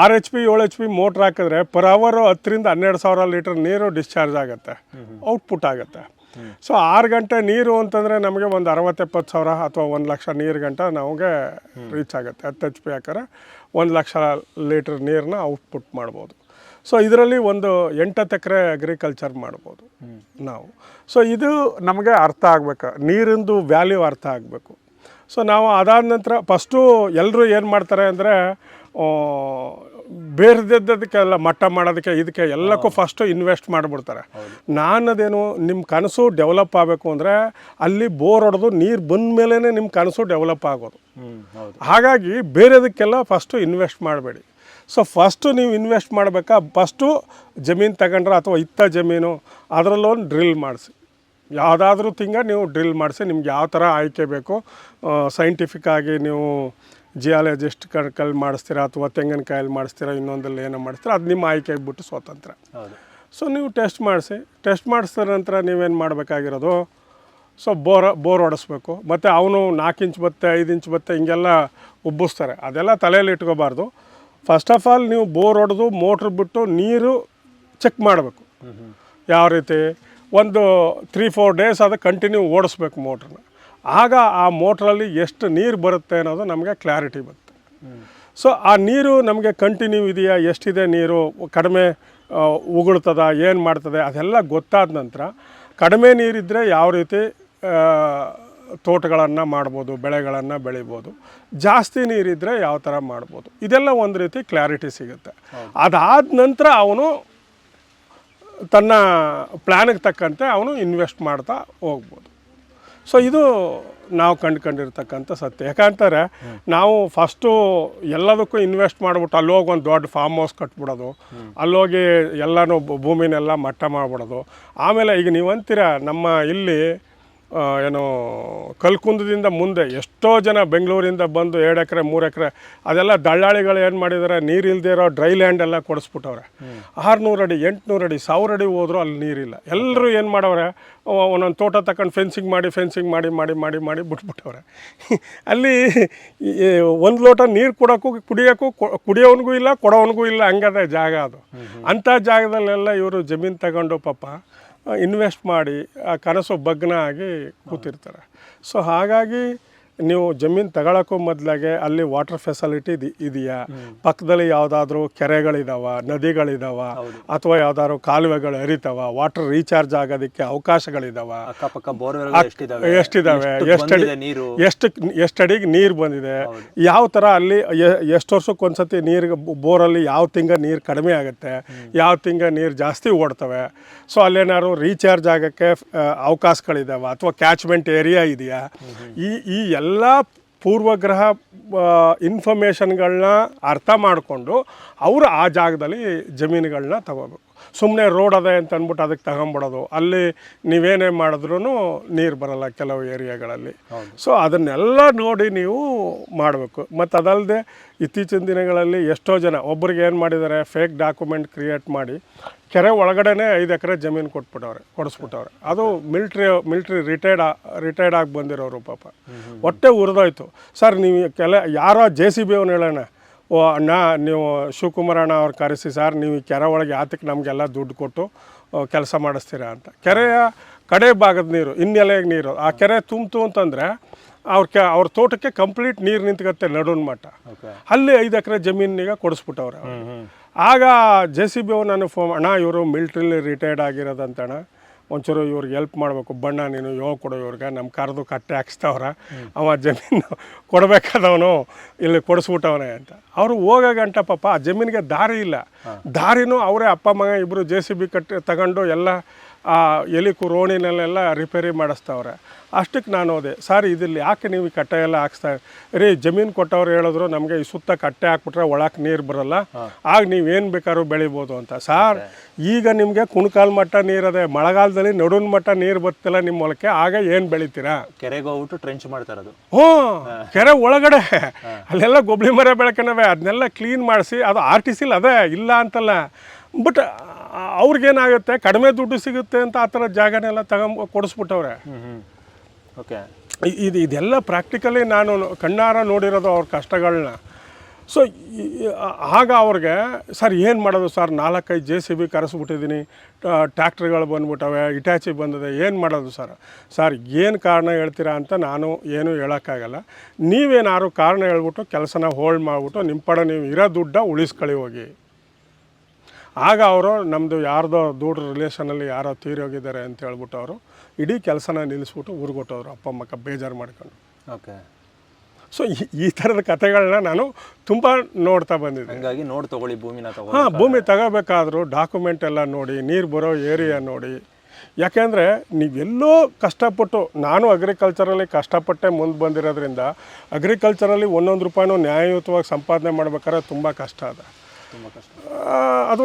6 HP 7 HP ಮೋಟ್ರ್ ಹಾಕಿದ್ರೆ ಪರ್ ಅವರು 10,000 to 12,000 ಲೀಟರ್ ನೀರು ಡಿಸ್ಚಾರ್ಜ್ ಆಗುತ್ತೆ, ಔಟ್ಪುಟ್ ಆಗುತ್ತೆ. ಸೊ 6 ಗಂಟೆ ನೀರು ಅಂತಂದರೆ ನಮಗೆ ಒಂದು 60-70 ಸಾವಿರ ಅಥವಾ 1 ಲಕ್ಷ ನೀರು ಗಂಟೆ ನಮಗೆ ರೀಚ್ ಆಗುತ್ತೆ. 10 HP ಹಾಕಿದ್ರೆ 1 ಲಕ್ಷ ಲೀಟರ್ ನೀರನ್ನ ಔಟ್ಪುಟ್ ಮಾಡ್ಬೋದು. ಸೊ ಇದರಲ್ಲಿ ಒಂದು 8 ಎಕರೆ ಅಗ್ರಿಕಲ್ಚರ್ ಮಾಡ್ಬೋದು ನಾವು. ಸೊ ಇದು ನಮಗೆ ಅರ್ಥ ಆಗಬೇಕು, ನೀರಿಂದು ವ್ಯಾಲ್ಯೂ ಅರ್ಥ ಆಗಬೇಕು. ಸೊ ನಾವು ಅದಾದ ನಂತರ ಫಸ್ಟು ಎಲ್ಲರೂ ಏನು ಮಾಡ್ತಾರೆ ಅಂದರೆ ಬೇರೆದಕ್ಕೆಲ್ಲ ಮಟ್ಟ ಮಾಡೋದಕ್ಕೆ ಇದಕ್ಕೆ ಎಲ್ಲಕ್ಕೂ ಫಸ್ಟು ಇನ್ವೆಸ್ಟ್ ಮಾಡಿಬಿಡ್ತಾರೆ. ನಾನದೇನು ನಿಮ್ಮ ಕನಸು ಡೆವಲಪ್ ಆಗಬೇಕು ಅಂದರೆ ಅಲ್ಲಿ ಬೋರ್ ಹೊಡೆದು ನೀರು ಬಂದ ಮೇಲೇ ನಿಮ್ಮ ಕನಸು ಡೆವಲಪ್ ಆಗೋದು. ಹಾಗಾಗಿ ಬೇರೆದಕ್ಕೆಲ್ಲ ಫಸ್ಟು ಇನ್ವೆಸ್ಟ್ ಮಾಡಬೇಡಿ. ಸೊ ಫಸ್ಟು ನೀವು ಇನ್ವೆಸ್ಟ್ ಮಾಡಬೇಕಾ, ಫಸ್ಟು ಜಮೀನು ತಗೊಂಡ್ರೆ ಅಥವಾ ಇತ್ತ ಜಮೀನು ಅದರಲ್ಲೊಂದು ಡ್ರಿಲ್ ಮಾಡಿಸಿ, ಯಾವುದಾದ್ರೂ ನೀವು ಡ್ರಿಲ್ ಮಾಡಿಸಿ, ನಿಮ್ಗೆ ಯಾವ ಥರ ಆಯ್ಕೆ ಬೇಕು ಸೈಂಟಿಫಿಕ್ಕಾಗಿ ನೀವು ಜಿಯಾಲಜಿಸ್ಟ್ ಕಲ್ಲಿ ಮಾಡಿಸ್ತೀರಾ ಅಥವಾ ತೆಂಗಿನಕಾಯಲ್ಲಿ ಮಾಡಿಸ್ತೀರಾ, ಇನ್ನೊಂದಲ್ಲಿ ಏನೋ ಮಾಡಿಸ್ತೀರಾ, ಅದು ನಿಮ್ಮ ಆಯ್ಕೆಗೆ ಬಿಟ್ಟು ಸ್ವತಂತ್ರ. ಸೊ ನೀವು ಟೆಸ್ಟ್ ಮಾಡಿಸಿದ ನಂತರ ನೀವೇನು ಮಾಡಬೇಕಾಗಿರೋದು, ಸೊ ಬೋರ್ ಹೊಡೆಸ್ಬೇಕು. ಮತ್ತು ಅವನು 4 ಇಂಚ್ ಬತ್ತೆ 5 ಇಂಚ್ ಬತ್ತೆ ಹಿಂಗೆಲ್ಲ ಉಬ್ಬಿಸ್ತಾರೆ, ಅದೆಲ್ಲ ತಲೆಯಲ್ಲಿ ಇಟ್ಕೋಬಾರ್ದು. ಫಸ್ಟ್ ಆಫ್ ಆಲ್ ನೀವು ಬೋರ್ ಹೊಡೆದು ಮೋಟ್ರ್ ಬಿಟ್ಟು ನೀರು ಚೆಕ್ ಮಾಡಬೇಕು. ಯಾವ ರೀತಿ ಒಂದು 3-4 ಡೇಸ್ ಅದು ಕಂಟಿನ್ಯೂ ಓಡಿಸ್ಬೇಕು ಮೋಟ್ರನ್ನ. ಆಗ ಆ ಮೋಟ್ರಲ್ಲಿ ಎಷ್ಟು ನೀರು ಬರುತ್ತೆ ಅನ್ನೋದು ನಮಗೆ ಕ್ಲಾರಿಟಿ ಬರುತ್ತೆ. ಸೊ ಆ ನೀರು ನಮಗೆ ಕಂಟಿನ್ಯೂ ಇದೆಯಾ, ಎಷ್ಟಿದೆ ನೀರು, ಕಡಿಮೆ ಉಗುಳ್ತದ, ಏನು ಮಾಡ್ತದೆ, ಅದೆಲ್ಲ ಗೊತ್ತಾದ ನಂತರ ಕಡಿಮೆ ನೀರಿದ್ದರೆ ಯಾವ ರೀತಿ ತೋಟಗಳನ್ನು ಮಾಡ್ಬೋದು, ಬೆಳೆಗಳನ್ನು ಬೆಳಿಬೋದು. ಜಾಸ್ತಿ ನೀರಿದ್ದರೆ ಯಾವ ಥರ ಮಾಡ್ಬೋದು, ಇದೆಲ್ಲ ಒಂದು ರೀತಿ ಕ್ಲಾರಿಟಿ ಸಿಗುತ್ತೆ. ಅದಾದ ನಂತರ ಅವನು ತನ್ನ ಪ್ಲ್ಯಾನಿಗೆ ತಕ್ಕಂತೆ ಅವನು ಇನ್ವೆಸ್ಟ್ ಮಾಡ್ತಾ ಹೋಗ್ಬೋದು. ಸೊ ಇದು ನಾವು ಕಂಡುಕೊಂಡಿರ್ತಕ್ಕಂಥ ಸತ್ಯ. ಯಾಕಂತಾರೆ ನಾವು ಫಸ್ಟು ಎಲ್ಲದಕ್ಕೂ ಇನ್ವೆಸ್ಟ್ ಮಾಡಿಬಿಟ್ಟು ಅಲ್ಲೋಗಿ ಒಂದು ದೊಡ್ಡ ಫಾರ್ಮ್ ಹೌಸ್ ಕಟ್ಬಿಡೋದು, ಅಲ್ಲೋಗಿ ಎಲ್ಲನೂ ಭೂಮಿನೆಲ್ಲ ಮಟ್ಟ ಮಾಡಿಬಿಡೋದು. ಆಮೇಲೆ ಈಗ ನೀವು ಅಂತೀರ ನಮ್ಮ ಇಲ್ಲಿ ಏನು ಕಲ್ಕುಂದದಿಂದ ಮುಂದೆ ಎಷ್ಟೋ ಜನ ಬೆಂಗಳೂರಿಂದ ಬಂದು 2 ಎಕರೆ 3 ಎಕರೆ ಅದೆಲ್ಲ ದಳ್ಳಾಳಿಗಳು ಏನು ಮಾಡಿದ್ದಾರೆ, ನೀರು ಇಲ್ಲದೆ ಇರೋ ಡ್ರೈ ಲ್ಯಾಂಡ್ ಎಲ್ಲ ಕೊಡಿಸ್ಬಿಟ್ಟವ್ರೆ. 600 ಅಡಿ 800 ಅಡಿ 1000 ಅಡಿ ಹೋದರೂ ಅಲ್ಲಿ ನೀರಿಲ್ಲ. ಎಲ್ಲರೂ ಏನು ಮಾಡವ್ರೆ, ಒಂದೊಂದು ತೋಟ ತಗೊಂಡು ಫೆನ್ಸಿಂಗ್ ಮಾಡಿ ಬಿಟ್ಬಿಟ್ಟವ್ರೆ. ಅಲ್ಲಿ 1 ಲೋಟ ನೀರು ಕುಡಿಯೋವನಿಗೂ ಇಲ್ಲ, ಕೊಡೋವನಿಗೂ ಇಲ್ಲ, ಹಂಗದೆ ಜಾಗ ಅದು. ಅಂಥ ಜಾಗದಲ್ಲೆಲ್ಲ ಇವರು ಜಮೀನು ತಗೊಂಡು ಪಾಪ ಇನ್ವೆಸ್ಟ್ ಮಾಡಿ ಆ ಕನಸು ಭಗ್ನ ಆಗಿ ಕೂತಿರ್ತಾರೆ. ಸೊ ಹಾಗಾಗಿ ನೀವು ಜಮೀನು ತಗೊಳ್ಳೋಕ್ಕೂ ಮೊದಲಾಗೆ ಅಲ್ಲಿ ವಾಟರ್ ಫೆಸಿಲಿಟಿ ಇದೆಯಾ, ಪಕ್ಕದಲ್ಲಿ ಯಾವುದಾದ್ರೂ ಕೆರೆಗಳಿದಾವ, ನದಿಗಳಿದಾವ, ಅಥವಾ ಯಾವುದಾದ್ರು ಕಾಲುವೆಗಳು ಹರಿತಾವ, ವಾಟರ್ ರೀಚಾರ್ಜ್ ಆಗೋದಕ್ಕೆ ಅವಕಾಶಗಳಿದಾವ, ಎಷ್ಟಿದಾವೆ, ಎಷ್ಟು ಅಡಿಗೆ ನೀರು ಬಂದಿದೆ, ಯಾವ ಥರ ಅಲ್ಲಿ ಎಷ್ಟು ವರ್ಷಕ್ಕೆ ಒಂದ್ಸತಿ ನೀರು ಬೋರಲ್ಲಿ ಯಾವ ತಿಂಗ ನೀರು ಕಡಿಮೆ ಆಗುತ್ತೆ, ಯಾವ ತಿಂಗ ನೀರು ಜಾಸ್ತಿ ಓಡ್ತವೆ. ಸೊ ಅಲ್ಲೇನಾದ್ರು ರೀಚಾರ್ಜ್ ಆಗೋಕ್ಕೆ ಅವಕಾಶಗಳಿದಾವ, ಅಥವಾ ಕ್ಯಾಚ್ಮೆಂಟ್ ಏರಿಯಾ ಇದೆಯಾ, ಈ ಎಲ್ಲ ಪೂರ್ವಗ್ರಹ ಇನ್ಫಾರ್ಮೇಷನ್ಗಳನ್ನ ಅರ್ಥ ಮಾಡಿಕೊಂಡು ಅವರು ಆ ಜಾಗದಲ್ಲಿ ಜಮೀನುಗಳನ್ನ ತಗೋಬೇಕು. ಸುಮ್ಮನೆ ರೋಡ್ ಅದೇ ಅಂತ ಅಂದ್ಬಿಟ್ಟು ಅದಕ್ಕೆ ತಗೊಂಬಿಡೋದು, ಅಲ್ಲಿ ನೀವೇನೇ ಮಾಡಿದ್ರೂ ನೀರು ಬರಲ್ಲ ಕೆಲವು ಏರಿಯಾಗಳಲ್ಲಿ. ಸೊ ಅದನ್ನೆಲ್ಲ ನೋಡಿ ನೀವು ಮಾಡಬೇಕು. ಮತ್ತು ಅದಲ್ಲದೆ ಇತ್ತೀಚಿನ ದಿನಗಳಲ್ಲಿ ಎಷ್ಟೋ ಜನ ಒಬ್ರಿಗೆ ಏನು ಮಾಡಿದ್ದಾರೆ, ಫೇಕ್ ಡಾಕ್ಯುಮೆಂಟ್ ಕ್ರಿಯೇಟ್ ಮಾಡಿ ಒಳಗಡೆನೇ 5 ಎಕರೆ ಜಮೀನು ಕೊಡಿಸ್ಬಿಟ್ಟವ್ರೆ. ಅದು ಮಿಲ್ಟ್ರಿ ರಿಟೈರ್ಡ್ ಆಗಿ ಬಂದಿರೋರು ಪಾಪ ಹೊಟ್ಟೆ ಉರಿದೋಯ್ತು. ಸರ್ ನೀವು ಯಾರೋ JCB ಅವನು ಹೇಳೋಣ, ಅಣ್ಣ ನೀವು ಶಿವಕುಮಾರ್ ಅಣ್ಣ ಅವ್ರು ಕರೆಸಿ ಸರ್, ನೀವು ಈ ಕೆರೆ ಒಳಗೆ ಯಾತಕ್ಕೆ ನಮಗೆಲ್ಲ ದುಡ್ಡು ಕೊಟ್ಟು ಕೆಲಸ ಮಾಡಿಸ್ತೀರಾ ಅಂತ. ಕೆರೆಯ ಕಡೆ ಭಾಗದ ನೀರು, ಹಿನ್ನೆಲೆಗೆ ನೀರು, ಆ ಕೆರೆ ತುಂಬಿತು ಅಂತಂದರೆ ಅವ್ರ ತೋಟಕ್ಕೆ ಕಂಪ್ಲೀಟ್ ನೀರು ನಿಂತ್ಕತ್ತೆ ನಡುವಿನ ಮಟ್ಟ. ಅಲ್ಲಿ 5 ಎಕರೆ ಜಮೀನಿಗೆ ಕೊಡಿಸ್ಬಿಟ್ಟವ್ರೆ. ಆಗ JCB ಅವ್ರು ನನಗೆ ಫೋನ್, ಅಣ್ಣ ಇವರು ಮಿಲ್ಟ್ರಿಲಿ ರಿಟೈರ್ಡ್ ಆಗಿರೋದಂತಣ್ಣ, ಒಂಚೂರು ಇವ್ರಿಗೆ ಹೆಲ್ಪ್ ಮಾಡಬೇಕು, ಬಣ್ಣ ನೀನು ಕೊಡೋ ಇವ್ರಿಗೆ, ನಮ್ಮ ಕರೆದು ಕಟ್ಟೆ ಹಾಕ್ಸ್ತವ್ರ, ಅವ ಜಮೀನು ಕೊಡಬೇಕಾದವನು ಇಲ್ಲಿ ಕೊಡಿಸ್ಬಿಟ್ಟವನೇ ಅಂತ. ಅವರು ಹೋಗೋ ಗಂಟ ಪಾಪ ಆ ಜಮೀನಿಗೆ ದಾರಿ ಇಲ್ಲ. ದಾರಿನೂ ಅವರೇ ಅಪ್ಪ ಮಗ ಇಬ್ಬರು JCB ತಗೊಂಡು ಎಲ್ಲ ಎಲಿಕು ರೋಣಿನಲ್ಲೆಲ್ಲ ರಿಪೇರಿ ಮಾಡಿಸ್ತವ್ರೆ. ಅಷ್ಟಕ್ಕೆ ನಾನು ಹೋದೆ, ಸರ್ ಇದಿಲ್ಲಿ ಯಾಕೆ ನೀವು ಈ ಕಟ್ಟೆ ಎಲ್ಲ ಹಾಕ್ಸ್ತಾ ರೀ, ಜಮೀನು ಕೊಟ್ಟವ್ರು ಹೇಳಿದ್ರು ನಮಗೆ ಈ ಸುತ್ತ ಕಟ್ಟೆ ಹಾಕ್ಬಿಟ್ರೆ ಒಳಕ್ಕೆ ನೀರು ಬರೋಲ್ಲ, ಆಗ ನೀವೇನು ಬೇಕಾದ್ರೂ ಬೆಳಿಬೋದು ಅಂತ. ಸರ್ ಈಗ ನಿಮಗೆ ಕುಣಕಾಲು ಮಟ್ಟ ನೀರದೆ, ಮಳೆಗಾಲದಲ್ಲಿ ನಡುವಿನ ಮಟ್ಟ ನೀರು ಬರ್ತಿಲ್ಲ ನಿಮ್ಮ ಹೊಲಕ್ಕೆ, ಆಗ ಏನು ಬೆಳಿತೀರಾ? ಕೆರೆಗೆ ಹೋಗ್ಬಿಟ್ಟು ಟ್ರೆಂಚ್ ಮಾಡ್ತಾ ಇರೋದು. ಕೆರೆ ಒಳಗಡೆ ಅಲ್ಲೆಲ್ಲ ಗೊಬ್ಬಳಿ ಮರ ಬೆಳಕನವೆ, ಅದನ್ನೆಲ್ಲ ಕ್ಲೀನ್ ಮಾಡಿಸಿ, ಅದು RTCಲಿ ಅದೇ ಇಲ್ಲ ಅಂತಲ್ಲ, ಬಟ್ ಅವ್ರಿಗೇನಾಗುತ್ತೆ, ಕಡಿಮೆ ದುಡ್ಡು ಸಿಗುತ್ತೆ ಅಂತ ಆ ಥರ ಜಾಗನೆಲ್ಲ ಕೊಡಿಸ್ಬಿಟ್ಟವ್ರೆ. ಓಕೆ, ಇದೆಲ್ಲ ಪ್ರಾಕ್ಟಿಕಲಿ ನಾನು ಕಣ್ಣಾರ ನೋಡಿರೋದು ಅವ್ರ ಕಷ್ಟಗಳನ್ನ. ಸೊ ಆಗ ಅವ್ರಿಗೆ ಸರ್ ಏನು ಮಾಡೋದು ಸರ್, 4-5 JCB ಕರೆಸ್ಬಿಟ್ಟಿದ್ದೀನಿ, ಟ್ಯಾಕ್ಟ್ರಿಗಳು ಬಂದ್ಬಿಟ್ಟವೆ, ಇಟಾಚಿ ಬಂದಿದೆ, ಏನು ಮಾಡೋದು ಸರ್ ಏನು ಕಾರಣ ಹೇಳ್ತೀರಾ ಅಂತ ನಾನು ಏನೂ ಹೇಳೋಕ್ಕಾಗಲ್ಲ. ನೀವೇನಾದ್ರು ಕಾರಣ ಹೇಳ್ಬಿಟ್ಟು ಕೆಲಸನ ಹೋಲ್ಡ್ ಮಾಡಿಬಿಟ್ಟು ನಿಮ್ಮ ಪಡ ನೀವು ಇರೋ ದುಡ್ಡ ಉಳಿಸ್ಕೊಳ್ಳಿ ಹೋಗಿ. ಆಗ ಅವರು ನಮ್ಮದು ಯಾರ್ದೋ ದುಡ್ಡು ರಿಲೇಷನಲ್ಲಿ ಯಾರೋ ತೀರೋಗಿದ್ದಾರೆ ಅಂತ ಹೇಳ್ಬಿಟ್ಟು ಅವರು ಇಡೀ ಕೆಲಸನ ನಿಲ್ಲಿಸ್ಬಿಟ್ಟು ಊರಿಗೊಟ್ಟವ್ರು, ಅಪ್ಪ ಅಮ್ಮಕ್ಕ ಬೇಜಾರು ಮಾಡ್ಕೊಂಡು. ಓಕೆ. ಸೊ ಈ ಥರದ ಕಥೆಗಳನ್ನ ನಾನು ತುಂಬ ನೋಡ್ತಾ ಬಂದಿದ್ದೆ. ಹಾಗಾಗಿ ತಗೊಳ್ಳಿ ಭೂಮಿನ ಭೂಮಿ ತಗೋಬೇಕಾದ್ರೂ ಡಾಕ್ಯುಮೆಂಟ್ ಎಲ್ಲ ನೋಡಿ, ನೀರು ಬರೋ ಏರಿಯಾ ನೋಡಿ. ಯಾಕೆಂದರೆ ನೀವೆಲ್ಲೋ ಕಷ್ಟಪಟ್ಟು, ನಾನು ಅಗ್ರಿಕಲ್ಚರಲ್ಲಿ ಕಷ್ಟಪಟ್ಟೆ ಮುಂದೆ ಬಂದಿರೋದ್ರಿಂದ ಅಗ್ರಿಕಲ್ಚರಲ್ಲಿ 1 ರೂಪಾಯಿನೂ ನ್ಯಾಯಯುತವಾಗಿ ಸಂಪಾದನೆ ಮಾಡ್ಬೇಕಾದ್ರೆ ತುಂಬ ಕಷ್ಟ ಅದ. ಅದು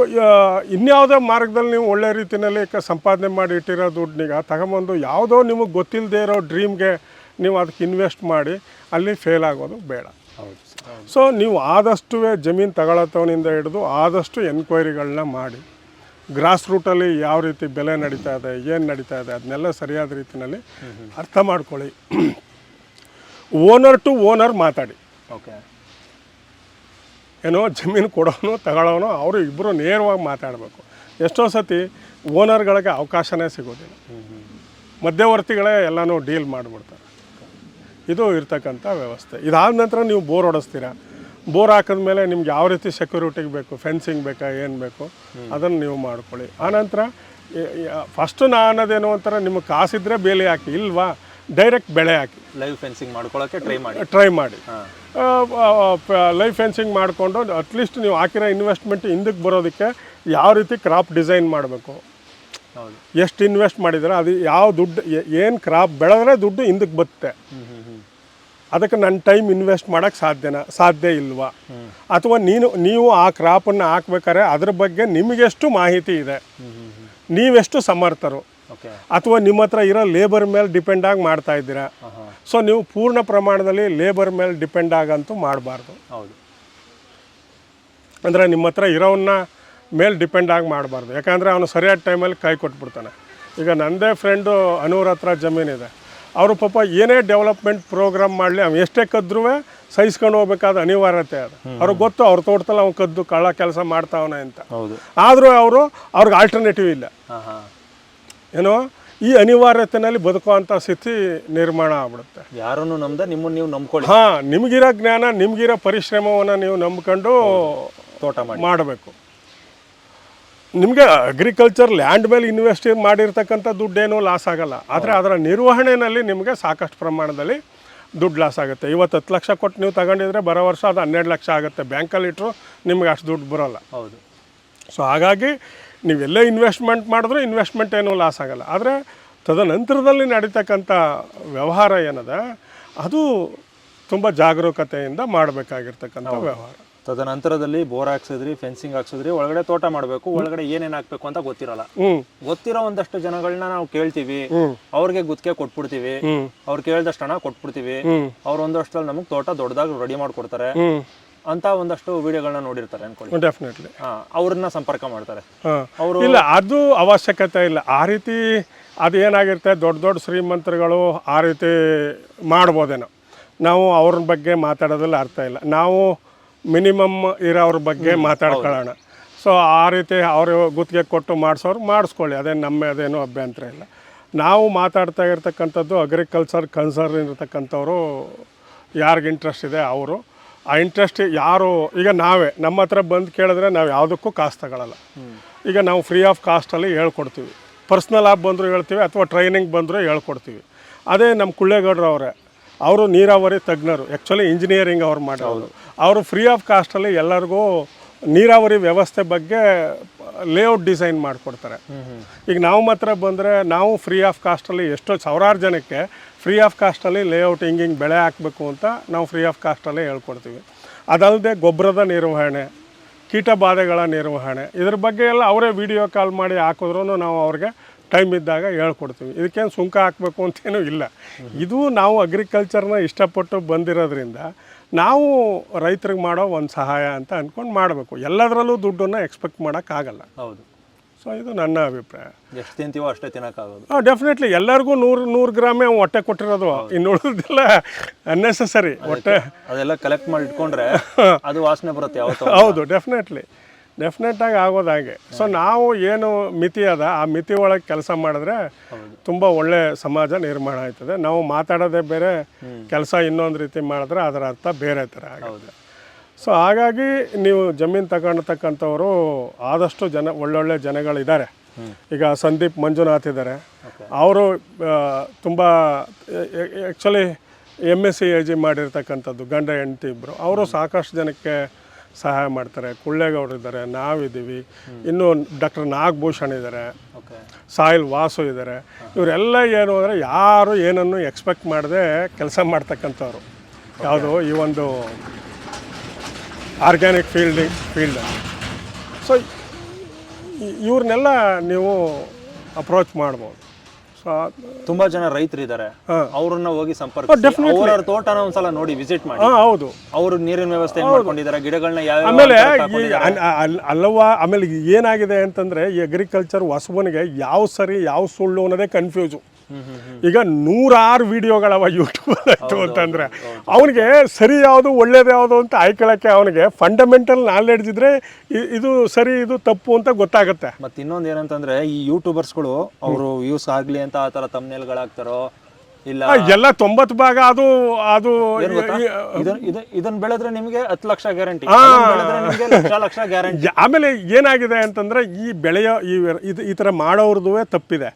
ಇನ್ಯಾವುದೇ ಮಾರ್ಗದಲ್ಲಿ ನೀವು ಒಳ್ಳೆ ರೀತಿಯಲ್ಲಿ ಸಂಪಾದನೆ ಮಾಡಿ ಇಟ್ಟಿರೋ ದುಡ್ಡನ್ನೀಗ ತಗೊಂಬಂದು ಯಾವುದೋ ನಿಮಗೆ ಗೊತ್ತಿಲ್ಲದೆ ಇರೋ ಡ್ರೀಮ್ಗೆ ನೀವು ಅದಕ್ಕೆ ಇನ್ವೆಸ್ಟ್ ಮಾಡಿ ಅಲ್ಲಿ ಫೇಲ್ ಆಗೋದು ಬೇಡ. ಸೊ ನೀವು ಆದಷ್ಟು ಜಮೀನು ತಗೊಳ್ಳೋತವನಿಂದ ಹಿಡಿದು ಆದಷ್ಟು ಎನ್ಕ್ವೈರಿಗಳನ್ನ ಮಾಡಿ, ಗ್ರಾಸ್ ರೂಟಲ್ಲಿ ಯಾವ ರೀತಿ ಬೆಲೆ ನಡೀತಾ ಇದೆ, ಏನು ನಡೀತಾ ಇದೆ, ಅದನ್ನೆಲ್ಲ ಸರಿಯಾದ ರೀತಿಯಲ್ಲಿ ಅರ್ಥ ಮಾಡ್ಕೊಳ್ಳಿ. ಓನರ್ ಟು ಓನರ್ ಮಾತಾಡಿ. ಓಕೆ. ಏನೋ ಜಮೀನು ಕೊಡೋನು ತಗೊಳ್ಳೋನು ಅವರು ಇಬ್ಬರು ನೇರವಾಗಿ ಮಾತಾಡಬೇಕು. ಎಷ್ಟೋ ಸತಿ ಓನರ್ಗಳಿಗೆ ಅವಕಾಶನೇ ಸಿಗೋದಿಲ್ಲ, ಮಧ್ಯವರ್ತಿಗಳೇ ಎಲ್ಲನೂ ಡೀಲ್ ಮಾಡಿಬಿಡ್ತಾರೆ. ಇದು ಇರ್ತಕ್ಕಂಥ ವ್ಯವಸ್ಥೆ. ಇದಾದ ನಂತರ ನೀವು ಬೋರ್ ಹೊಡೆಸ್ತೀರಾ, ಬೋರ್ ಹಾಕಿದ್ಮೇಲೆ ನಿಮ್ಗೆ ಯಾವ ರೀತಿ ಸೆಕ್ಯೂರಿಟಿಗೆ ಬೇಕು, ಫೆನ್ಸಿಂಗ್ ಬೇಕಾ, ಏನು ಬೇಕು ಅದನ್ನು ನೀವು ಮಾಡ್ಕೊಳ್ಳಿ. ಆನಂತರ ಫಸ್ಟು ನಾ ಅನ್ನೋದೇನು ಅಂತಾರೆ, ನಿಮಗೆ ಕಾಸಿದ್ರೆ ಬೇಲಿ ಹಾಕಿ, ಇಲ್ವಾ ಡೈರೆಕ್ಟ್ ಬೆಳೆ ಹಾಕಿ ಲೈವ್ ಫೆನ್ಸಿಂಗ್ ಮಾಡ್ಕೊಳ್ಳೋಕೆ ಟ್ರೈ ಮಾಡಿ. ಹಾಂ ಲೈವ್ ಫೆನ್ಸಿಂಗ್ ಮಾಡಿಕೊಂಡು ಅಟ್ಲೀಸ್ಟ್ ನೀವು ಹಾಕಿರೋ ಇನ್ವೆಸ್ಟ್ಮೆಂಟ್ ಹಿಂದಕ್ಕೆ ಬರೋದಕ್ಕೆ ಯಾವ ರೀತಿ ಕ್ರಾಪ್ ಡಿಸೈನ್ ಮಾಡಬೇಕು, ಹೌದು ಎಷ್ಟು ಇನ್ವೆಸ್ಟ್ ಮಾಡಿದರೆ ಅದು ಯಾವ ದುಡ್ಡು ಏನು ಕ್ರಾಪ್ ಬೆಳೆದ್ರೆ ದುಡ್ಡು ಹಿಂದಕ್ಕೆ ಬರುತ್ತೆ, ಅದಕ್ಕೆ ನನ್ನ ಟೈಮ್ ಇನ್ವೆಸ್ಟ್ ಮಾಡೋಕ್ಕೆ ಸಾಧ್ಯ ಇಲ್ವಾ, ಅಥವಾ ನೀವು ಆ ಕ್ರಾಪನ್ನು ಹಾಕ್ಬೇಕಾದ್ರೆ ಅದ್ರ ಬಗ್ಗೆ ನಿಮಗೆಷ್ಟು ಮಾಹಿತಿ ಇದೆ, ನೀವೆಷ್ಟು ಸಮರ್ಥರು, ಅಥವಾ ನಿಮ್ಮ ಹತ್ರ ಇರೋ ಲೇಬರ್ ಮೇಲೆ ಡಿಪೆಂಡ್ ಆಗಿ ಮಾಡ್ತಾ ಇದ್ದೀರಾ. ಸೊ ನೀವು ಪೂರ್ಣ ಪ್ರಮಾಣದಲ್ಲಿ ಲೇಬರ್ ಮೇಲೆ ಡಿಪೆಂಡ್ ಆಗಂತೂ ಮಾಡಬಾರ್ದು. ಹೌದು, ಅಂದರೆ ನಿಮ್ಮ ಹತ್ರ ಇರೋವನ್ನ ಮೇಲೆ ಡಿಪೆಂಡ್ ಆಗಿ ಮಾಡಬಾರ್ದು. ಯಾಕಂದರೆ ಅವನು ಸರಿಯಾದ ಟೈಮಲ್ಲಿ ಕೈ ಕೊಟ್ಬಿಡ್ತಾನೆ. ಈಗ ನನ್ನದೇ ಫ್ರೆಂಡು ಅನೂರ ಹತ್ರ ಜಮೀನಿದೆ, ಅವರು ಪಾಪ ಏನೇ ಡೆವಲಪ್ಮೆಂಟ್ ಪ್ರೋಗ್ರಾಮ್ ಮಾಡಲಿ ಅವ್ನು ಎಷ್ಟೇ ಕದ್ರೂ ಸಹಿಸ್ಕೊಂಡು ಹೋಗ್ಬೇಕಾದ ಅನಿವಾರ್ಯತೆ ಅದು. ಅವ್ರಿಗೆ ಗೊತ್ತು ಅವ್ರ ತೋಟದಲ್ಲಿ ಅವ್ನು ಕದ್ದು ಕಳ್ಳ ಕೆಲಸ ಮಾಡ್ತಾವನೆ ಅಂತ. ಆದರೂ ಅವ್ರಿಗೆ ಆಲ್ಟರ್ನೇಟಿವ್ ಇಲ್ಲ. ಏನೋ ಈ ಅನಿವಾರ್ಯತೆಯಲ್ಲಿ ಬದುಕುವಂಥ ಸ್ಥಿತಿ ನಿರ್ಮಾಣ ಆಗ್ಬಿಡುತ್ತೆ. ಯಾರನ್ನು ನಮ್ದೆ ನಿಮ್ಮನ್ನು ನೀವು ನಂಬ್ಕೊಳ್ಳಿ. ಹಾಂ, ನಿಮಗಿರೋ ಜ್ಞಾನ ನಿಮಗಿರೋ ಪರಿಶ್ರಮವನ್ನು ನೀವು ನಂಬ್ಕೊಂಡು ತೋಟ ಮಾಡಬೇಕು. ನಿಮಗೆ ಅಗ್ರಿಕಲ್ಚರ್ ಲ್ಯಾಂಡ್ ಮೇಲೆ ಇನ್ವೆಸ್ಟ್ ಮಾಡಿರ್ತಕ್ಕಂಥ ದುಡ್ಡೇನೂ ಲಾಸ್ ಆಗಲ್ಲ, ಆದರೆ ಅದರ ನಿರ್ವಹಣೆಯಲ್ಲಿ ನಿಮಗೆ ಸಾಕಷ್ಟು ಪ್ರಮಾಣದಲ್ಲಿ ದುಡ್ಡು ಲಾಸ್ ಆಗುತ್ತೆ. ಇವತ್ತು 10 ಲಕ್ಷ ಕೊಟ್ಟು ನೀವು ತಗೊಂಡಿದ್ರೆ ಬರೋ ವರ್ಷ ಅದು 12 ಲಕ್ಷ ಆಗುತ್ತೆ. ಬ್ಯಾಂಕಲ್ಲಿ ಇಟ್ಟರು ನಿಮ್ಗೆ ಅಷ್ಟು ದುಡ್ಡು ಬರೋಲ್ಲ. ಹೌದು. ಸೊ ಹಾಗಾಗಿ ನೀವೆಲ್ಲೇ ಇನ್ವೆಸ್ಟ್ಮೆಂಟ್ ಮಾಡಿದ್ರೂ ಇನ್ವೆಸ್ಟ್ಮೆಂಟ್ ಏನೂ ಲಾಸ್ ಆಗಲ್ಲ. ಆದರೆ ತದನಂತರದಲ್ಲಿ ನಡೀತಕ್ಕಂಥ ವ್ಯವಹಾರ ಏನದ ಅದು ತುಂಬ ಜಾಗರೂಕತೆಯಿಂದ ಮಾಡಬೇಕಾಗಿರ್ತಕ್ಕಂಥ ವ್ಯವಹಾರ. ತದನಂತರದಲ್ಲಿ ಬೋರ್ ಹಾಕ್ಸಿದ್ರಿ, ಫೆನ್ಸಿಂಗ್ ಹಾಕ್ಸಿದ್ರಿ, ಒಳಗಡೆ ತೋಟ ಮಾಡಬೇಕು, ಒಳಗಡೆ ಏನೇನು ಹಾಕ್ಬೇಕು ಅಂತ ಗೊತ್ತಿರಲ್ಲ. ಗೊತ್ತಿರೋ ಒಂದಷ್ಟು ಜನಗಳನ್ನ ನಾವು ಕೇಳ್ತೀವಿ, ಅವ್ರಿಗೆ ಗುತ್ತಿಗೆ ಕೊಟ್ಬಿಡ್ತೀವಿ, ಅವ್ರು ಕೇಳಿದಷ್ಟು ಹಣ ಕೊಟ್ಬಿಡ್ತೀವಿ, ಅವ್ರು ಒಂದಷ್ಟಲ್ಲಿ ನಮಗೆ ತೋಟ ದೊಡ್ಡದಾಗಿ ರೆಡಿ ಮಾಡ್ಕೊಡ್ತಾರೆ ಅಂತ ಒಂದಷ್ಟು ವಿಡಿಯೋಗಳನ್ನ ನೋಡಿರ್ತಾರೆ ಅನ್ಕೊಳ್ಳಿ. ಡೆಫಿನೆಟ್ಲಿ ಅವ್ರನ್ನ ಸಂಪರ್ಕ ಮಾಡ್ತಾರೆ. ಅವರು ಇಲ್ಲ, ಅದು ಅವಶ್ಯಕತೆ ಇಲ್ಲ. ಆ ರೀತಿ ಅದು ಏನಾಗಿರುತ್ತೆ, ದೊಡ್ಡ ದೊಡ್ಡ ಶ್ರೀಮಂತರುಗಳು ಆ ರೀತಿ ಮಾಡ್ಬೋದೇನೋ. ನಾವು ಅವ್ರ ಬಗ್ಗೆ ಮಾತಾಡೋದ್ರಲ್ಲಿ ಅರ್ಥ ಇಲ್ಲ. ನಾವು ಮಿನಿಮಮ್ ಇರೋವ್ರ ಬಗ್ಗೆ ಮಾತಾಡ್ಕೊಳ್ಳೋಣ. ಸೊ ಆ ರೀತಿ ಅವರು ಗುತ್ತಿಗೆ ಕೊಟ್ಟು ಮಾಡಿಸ್ಕೊಳ್ಳಿ, ಅದೇನೋ ಅಭ್ಯಂತರ ಇಲ್ಲ. ನಾವು ಮಾತಾಡ್ತಾ ಇರ್ತಕ್ಕಂಥದ್ದು ಅಗ್ರಿಕಲ್ಚರ್ ಕನ್ಸರ್ನ್ ಇರತಕ್ಕಂಥವ್ರು, ಯಾರಿಗೆ ಇಂಟ್ರೆಸ್ಟ್ ಇದೆ ಅವರು. ಆ ಇಂಟ್ರೆಸ್ಟ್ ಯಾರು, ಈಗ ನಮ್ಮ ಹತ್ರ ಬಂದು ಕೇಳಿದ್ರೆ ನಾವು ಯಾವುದಕ್ಕೂ ಕಾಸ್ಟ್ ತಗೊಳ್ಳಲ್ಲ. ಈಗ ನಾವು ಫ್ರೀ ಆಫ್ ಕಾಸ್ಟಲ್ಲಿ ಹೇಳ್ಕೊಡ್ತೀವಿ. ಪರ್ಸ್ನಲ್ ಆಗಿ ಬಂದರೂ ಹೇಳ್ತೀವಿ, ಅಥವಾ ಟ್ರೈನಿಂಗ್ ಬಂದರೂ ಹೇಳ್ಕೊಡ್ತೀವಿ. ಅದೇ ನಮ್ಮ ಕುಳ್ಳೇಗೌಡರು ಅವರು ನೀರಾವರಿ ತಜ್ಞರು, ಆ್ಯಕ್ಚುಲಿ ಇಂಜಿನಿಯರಿಂಗ್ ಅವ್ರು ಮಾಡೋರು. ಅವರು ಫ್ರೀ ಆಫ್ ಕಾಸ್ಟಲ್ಲಿ ಎಲ್ಲರಿಗೂ ನೀರಾವರಿ ವ್ಯವಸ್ಥೆ ಬಗ್ಗೆ ಲೇಔಟ್ ಡಿಸೈನ್ ಮಾಡಿಕೊಡ್ತಾರೆ. ಈಗ ನಾವು ಮಾತ್ರ ಬಂದರೆ ನಾವು ಫ್ರೀ ಆಫ್ ಕಾಸ್ಟಲ್ಲಿ ಎಷ್ಟೋ ಸಾವಿರಾರು ಜನಕ್ಕೆ ಫ್ರೀ ಆಫ್ ಕಾಸ್ಟಲ್ಲಿ ಲೇಔಟ್ ಹಿಂಗೆ ಬೆಳೆ ಹಾಕಬೇಕು ಅಂತ ನಾವು ಫ್ರೀ ಆಫ್ ಕಾಸ್ಟಲ್ಲೇ ಹೇಳ್ಕೊಡ್ತೀವಿ. ಅದಲ್ಲದೆ ಗೊಬ್ಬರದ ನಿರ್ವಹಣೆ, ಕೀಟಬಾಧೆಗಳ ನಿರ್ವಹಣೆ, ಇದ್ರ ಬಗ್ಗೆ ಎಲ್ಲ ಅವರೇ ವಿಡಿಯೋ ಕಾಲ್ ಮಾಡಿ ಹಾಕಿದ್ರೂ ನಾವು ಅವ್ರಿಗೆ ಟೈಮ್ ಇದ್ದಾಗ ಹೇಳ್ಕೊಡ್ತೀವಿ. ಇದಕ್ಕೇನು ಸುಂಕ ಹಾಕಬೇಕು ಅಂತೇನೂ ಇಲ್ಲ. ಇದು ನಾವು ಅಗ್ರಿಕಲ್ಚರ್ನ ಇಷ್ಟಪಟ್ಟು ಬಂದಿರೋದ್ರಿಂದ ನಾವು ರೈತರಿಗೆ ಮಾಡೋ ಒಂದು ಸಹಾಯ ಅಂತ ಅಂದ್ಕೊಂಡು ಮಾಡಬೇಕು. ಎಲ್ಲದರಲ್ಲೂ ದುಡ್ಡನ್ನು ಎಕ್ಸ್ಪೆಕ್ಟ್ ಮಾಡೋಕ್ಕಾಗಲ್ಲ. ಹೌದು. ಸೊ ಇದು ನನ್ನ ಅಭಿಪ್ರಾಯ. ಎಷ್ಟು ತಿಂತೀವೋ ಅಷ್ಟೇ ತಿನ್ನೋಕ್ಕಾಗೋದು. ಡೆಫಿನೆಟ್ಲಿ ಎಲ್ಲರಿಗೂ 100 ಗ್ರಾಮೇ ಹೊಟ್ಟೆ ಕೊಟ್ಟಿರೋದು, ಇನ್ನು ಉಳಿದೆಲ್ಲ ಅನ್ನೆಸೆಸರಿ. ಹೊಟ್ಟೆ ಅದೆಲ್ಲ ಕಲೆಕ್ಟ್ ಮಾಡಿ ಇಟ್ಕೊಂಡ್ರೆ ಅದು ವಾಸನೆ ಬರುತ್ತೆ ಯಾವತ್ತೂ. ಹೌದು, ಡೆಫಿನೆಟ್ಟಾಗಿ ಆಗೋದು ಹಾಗೆ. ಸೊ ನಾವು ಏನು ಮಿತಿ ಅದ ಆ ಮಿತಿ ಒಳಗೆ ಕೆಲಸ ಮಾಡಿದ್ರೆ ತುಂಬ ಒಳ್ಳೆ ಸಮಾಜ ನಿರ್ಮಾಣ ಆಯ್ತದೆ. ನಾವು ಮಾತಾಡೋದೇ ಬೇರೆ, ಕೆಲಸ ಇನ್ನೊಂದು ರೀತಿ ಮಾಡಿದ್ರೆ ಅದರ ಅರ್ಥ ಬೇರೆ ಥರ ಆಗುತ್ತೆ. ಸೊ ಹಾಗಾಗಿ ನೀವು ಜಮೀನು ತಗೊಂಡ್ತಕ್ಕಂಥವ್ರು ಆದಷ್ಟು ಒಳ್ಳೊಳ್ಳೆ ಜನಗಳಿದ್ದಾರೆ. ಈಗ ಸಂದೀಪ್ ಮಂಜುನಾಥ್ ಇದ್ದಾರೆ, ಅವರು ತುಂಬ ಆ್ಯಕ್ಚುಲಿ MSc AG ಮಾಡಿರ್ತಕ್ಕಂಥದ್ದು, ಗಂಡ ಹೆಂಡತಿ ಇಬ್ಬರು. ಅವರು ಸಾಕಷ್ಟು ಜನಕ್ಕೆ ಸಹಾಯ ಮಾಡ್ತಾರೆ. ಕುಳ್ಳೇಗೌಡರು ಇದ್ದಾರೆ, ನಾವಿದ್ದೀವಿ, ಇನ್ನು ಡಾಕ್ಟರ್ ನಾಗಭೂಷಣ್ ಇದ್ದಾರೆ, ಸಾಯಿಲ್ ವಾಸು ಇದ್ದಾರೆ. ಇವರೆಲ್ಲ ಏನು ಅಂದರೆ ಯಾರು ಏನನ್ನು ಎಕ್ಸ್ಪೆಕ್ಟ್ ಮಾಡದೆ ಕೆಲಸ ಮಾಡ್ತಕ್ಕಂಥವ್ರು. ಯಾವುದು ಈ ಒಂದು ಆರ್ಗ್ಯಾನಿಕ್ ಫೀಲ್ಡ್. ಸೊ ಇವ್ರನ್ನೆಲ್ಲ ನೀವು ಅಪ್ರೋಚ್ ಮಾಡ್ಬೋದು. ಸೊ ತುಂಬ ಜನ ರೈತರಿದ್ದಾರೆ, ಅವ್ರನ್ನ ಹೋಗಿ ಸಂಪರ್ಕ, ಅವರ ತೋಟನ ಒಂದ್ಸಲ ನೋಡಿ ವಿಸಿಟ್ ಮಾಡಿ. ಹೌದು, ಅವರು ನೀರಿನ ವ್ಯವಸ್ಥೆ ಮಾಡ್ಕೊಂಡಿದ್ದಾರೆ, ಗಿಡಗಳನ್ನ ಯಾವ ಆಮೇಲೆ ಆಮೇಲೆ ಏನಾಗಿದೆ ಅಂತಂದರೆ ಈ ಅಗ್ರಿಕಲ್ಚರ್ ಹೊಸಬನಿಗೆ ಯಾವ ಸರಿ ಯಾವ ಸುಳ್ಳು ಅನ್ನೋದೇ ಕನ್ಫ್ಯೂಸು. ಈಗ 100 ವಿಡಿಯೋಗಳವ ಯೂಟ್ಯೂಬ್ ಅಂತಂದರೆ ಅವನಿಗೆ ಸರಿ ಯಾವುದು ಒಳ್ಳೇದು ಯಾವುದು ಅಂತ ಆಯ್ಕೊಳ್ಳೋಕ್ಕೆ ಅವನಿಗೆ ಫಂಡಮೆಂಟಲ್ ನಾಲೆಡ್ಜ್ ಇದ್ರೆ ಇದು ಸರಿ ಇದು ತಪ್ಪು ಅಂತ ಗೊತ್ತಾಗುತ್ತೆ. ಮತ್ತು ಇನ್ನೊಂದು ಏನಂತಂದರೆ ಈ ಯೂಟ್ಯೂಬರ್ಸ್ಗಳು ಅವರು ವ್ಯೂಸ್ ಆಗಲಿ ಅಂತ ಆ ಥರ ತಮ್ನೇಲ್ಗಳಾಗ್ತಾರೋ ಇಲ್ಲ ಎಲ್ಲ 90 ಭಾಗ ಅದು ಅದು ಇದನ್ನ ಬೆಳೆದ್ರೆ ನಿಮಗೆ 10 ಲಕ್ಷ ಗ್ಯಾರಂಟಿ, ಬೆಳೆದ್ರೆ ನಿಮಗೆ ಲಕ್ಷ ಗ್ಯಾರಂಟಿ. ಆಮೇಲೆ ಏನಾಗಿದೆ ಅಂತಂದ್ರೆ ಈ ಬೆಳೆಯೋ ಈ ತರ ಮಾಡೋರ್ದು ತಪ್ಪಿದೆ.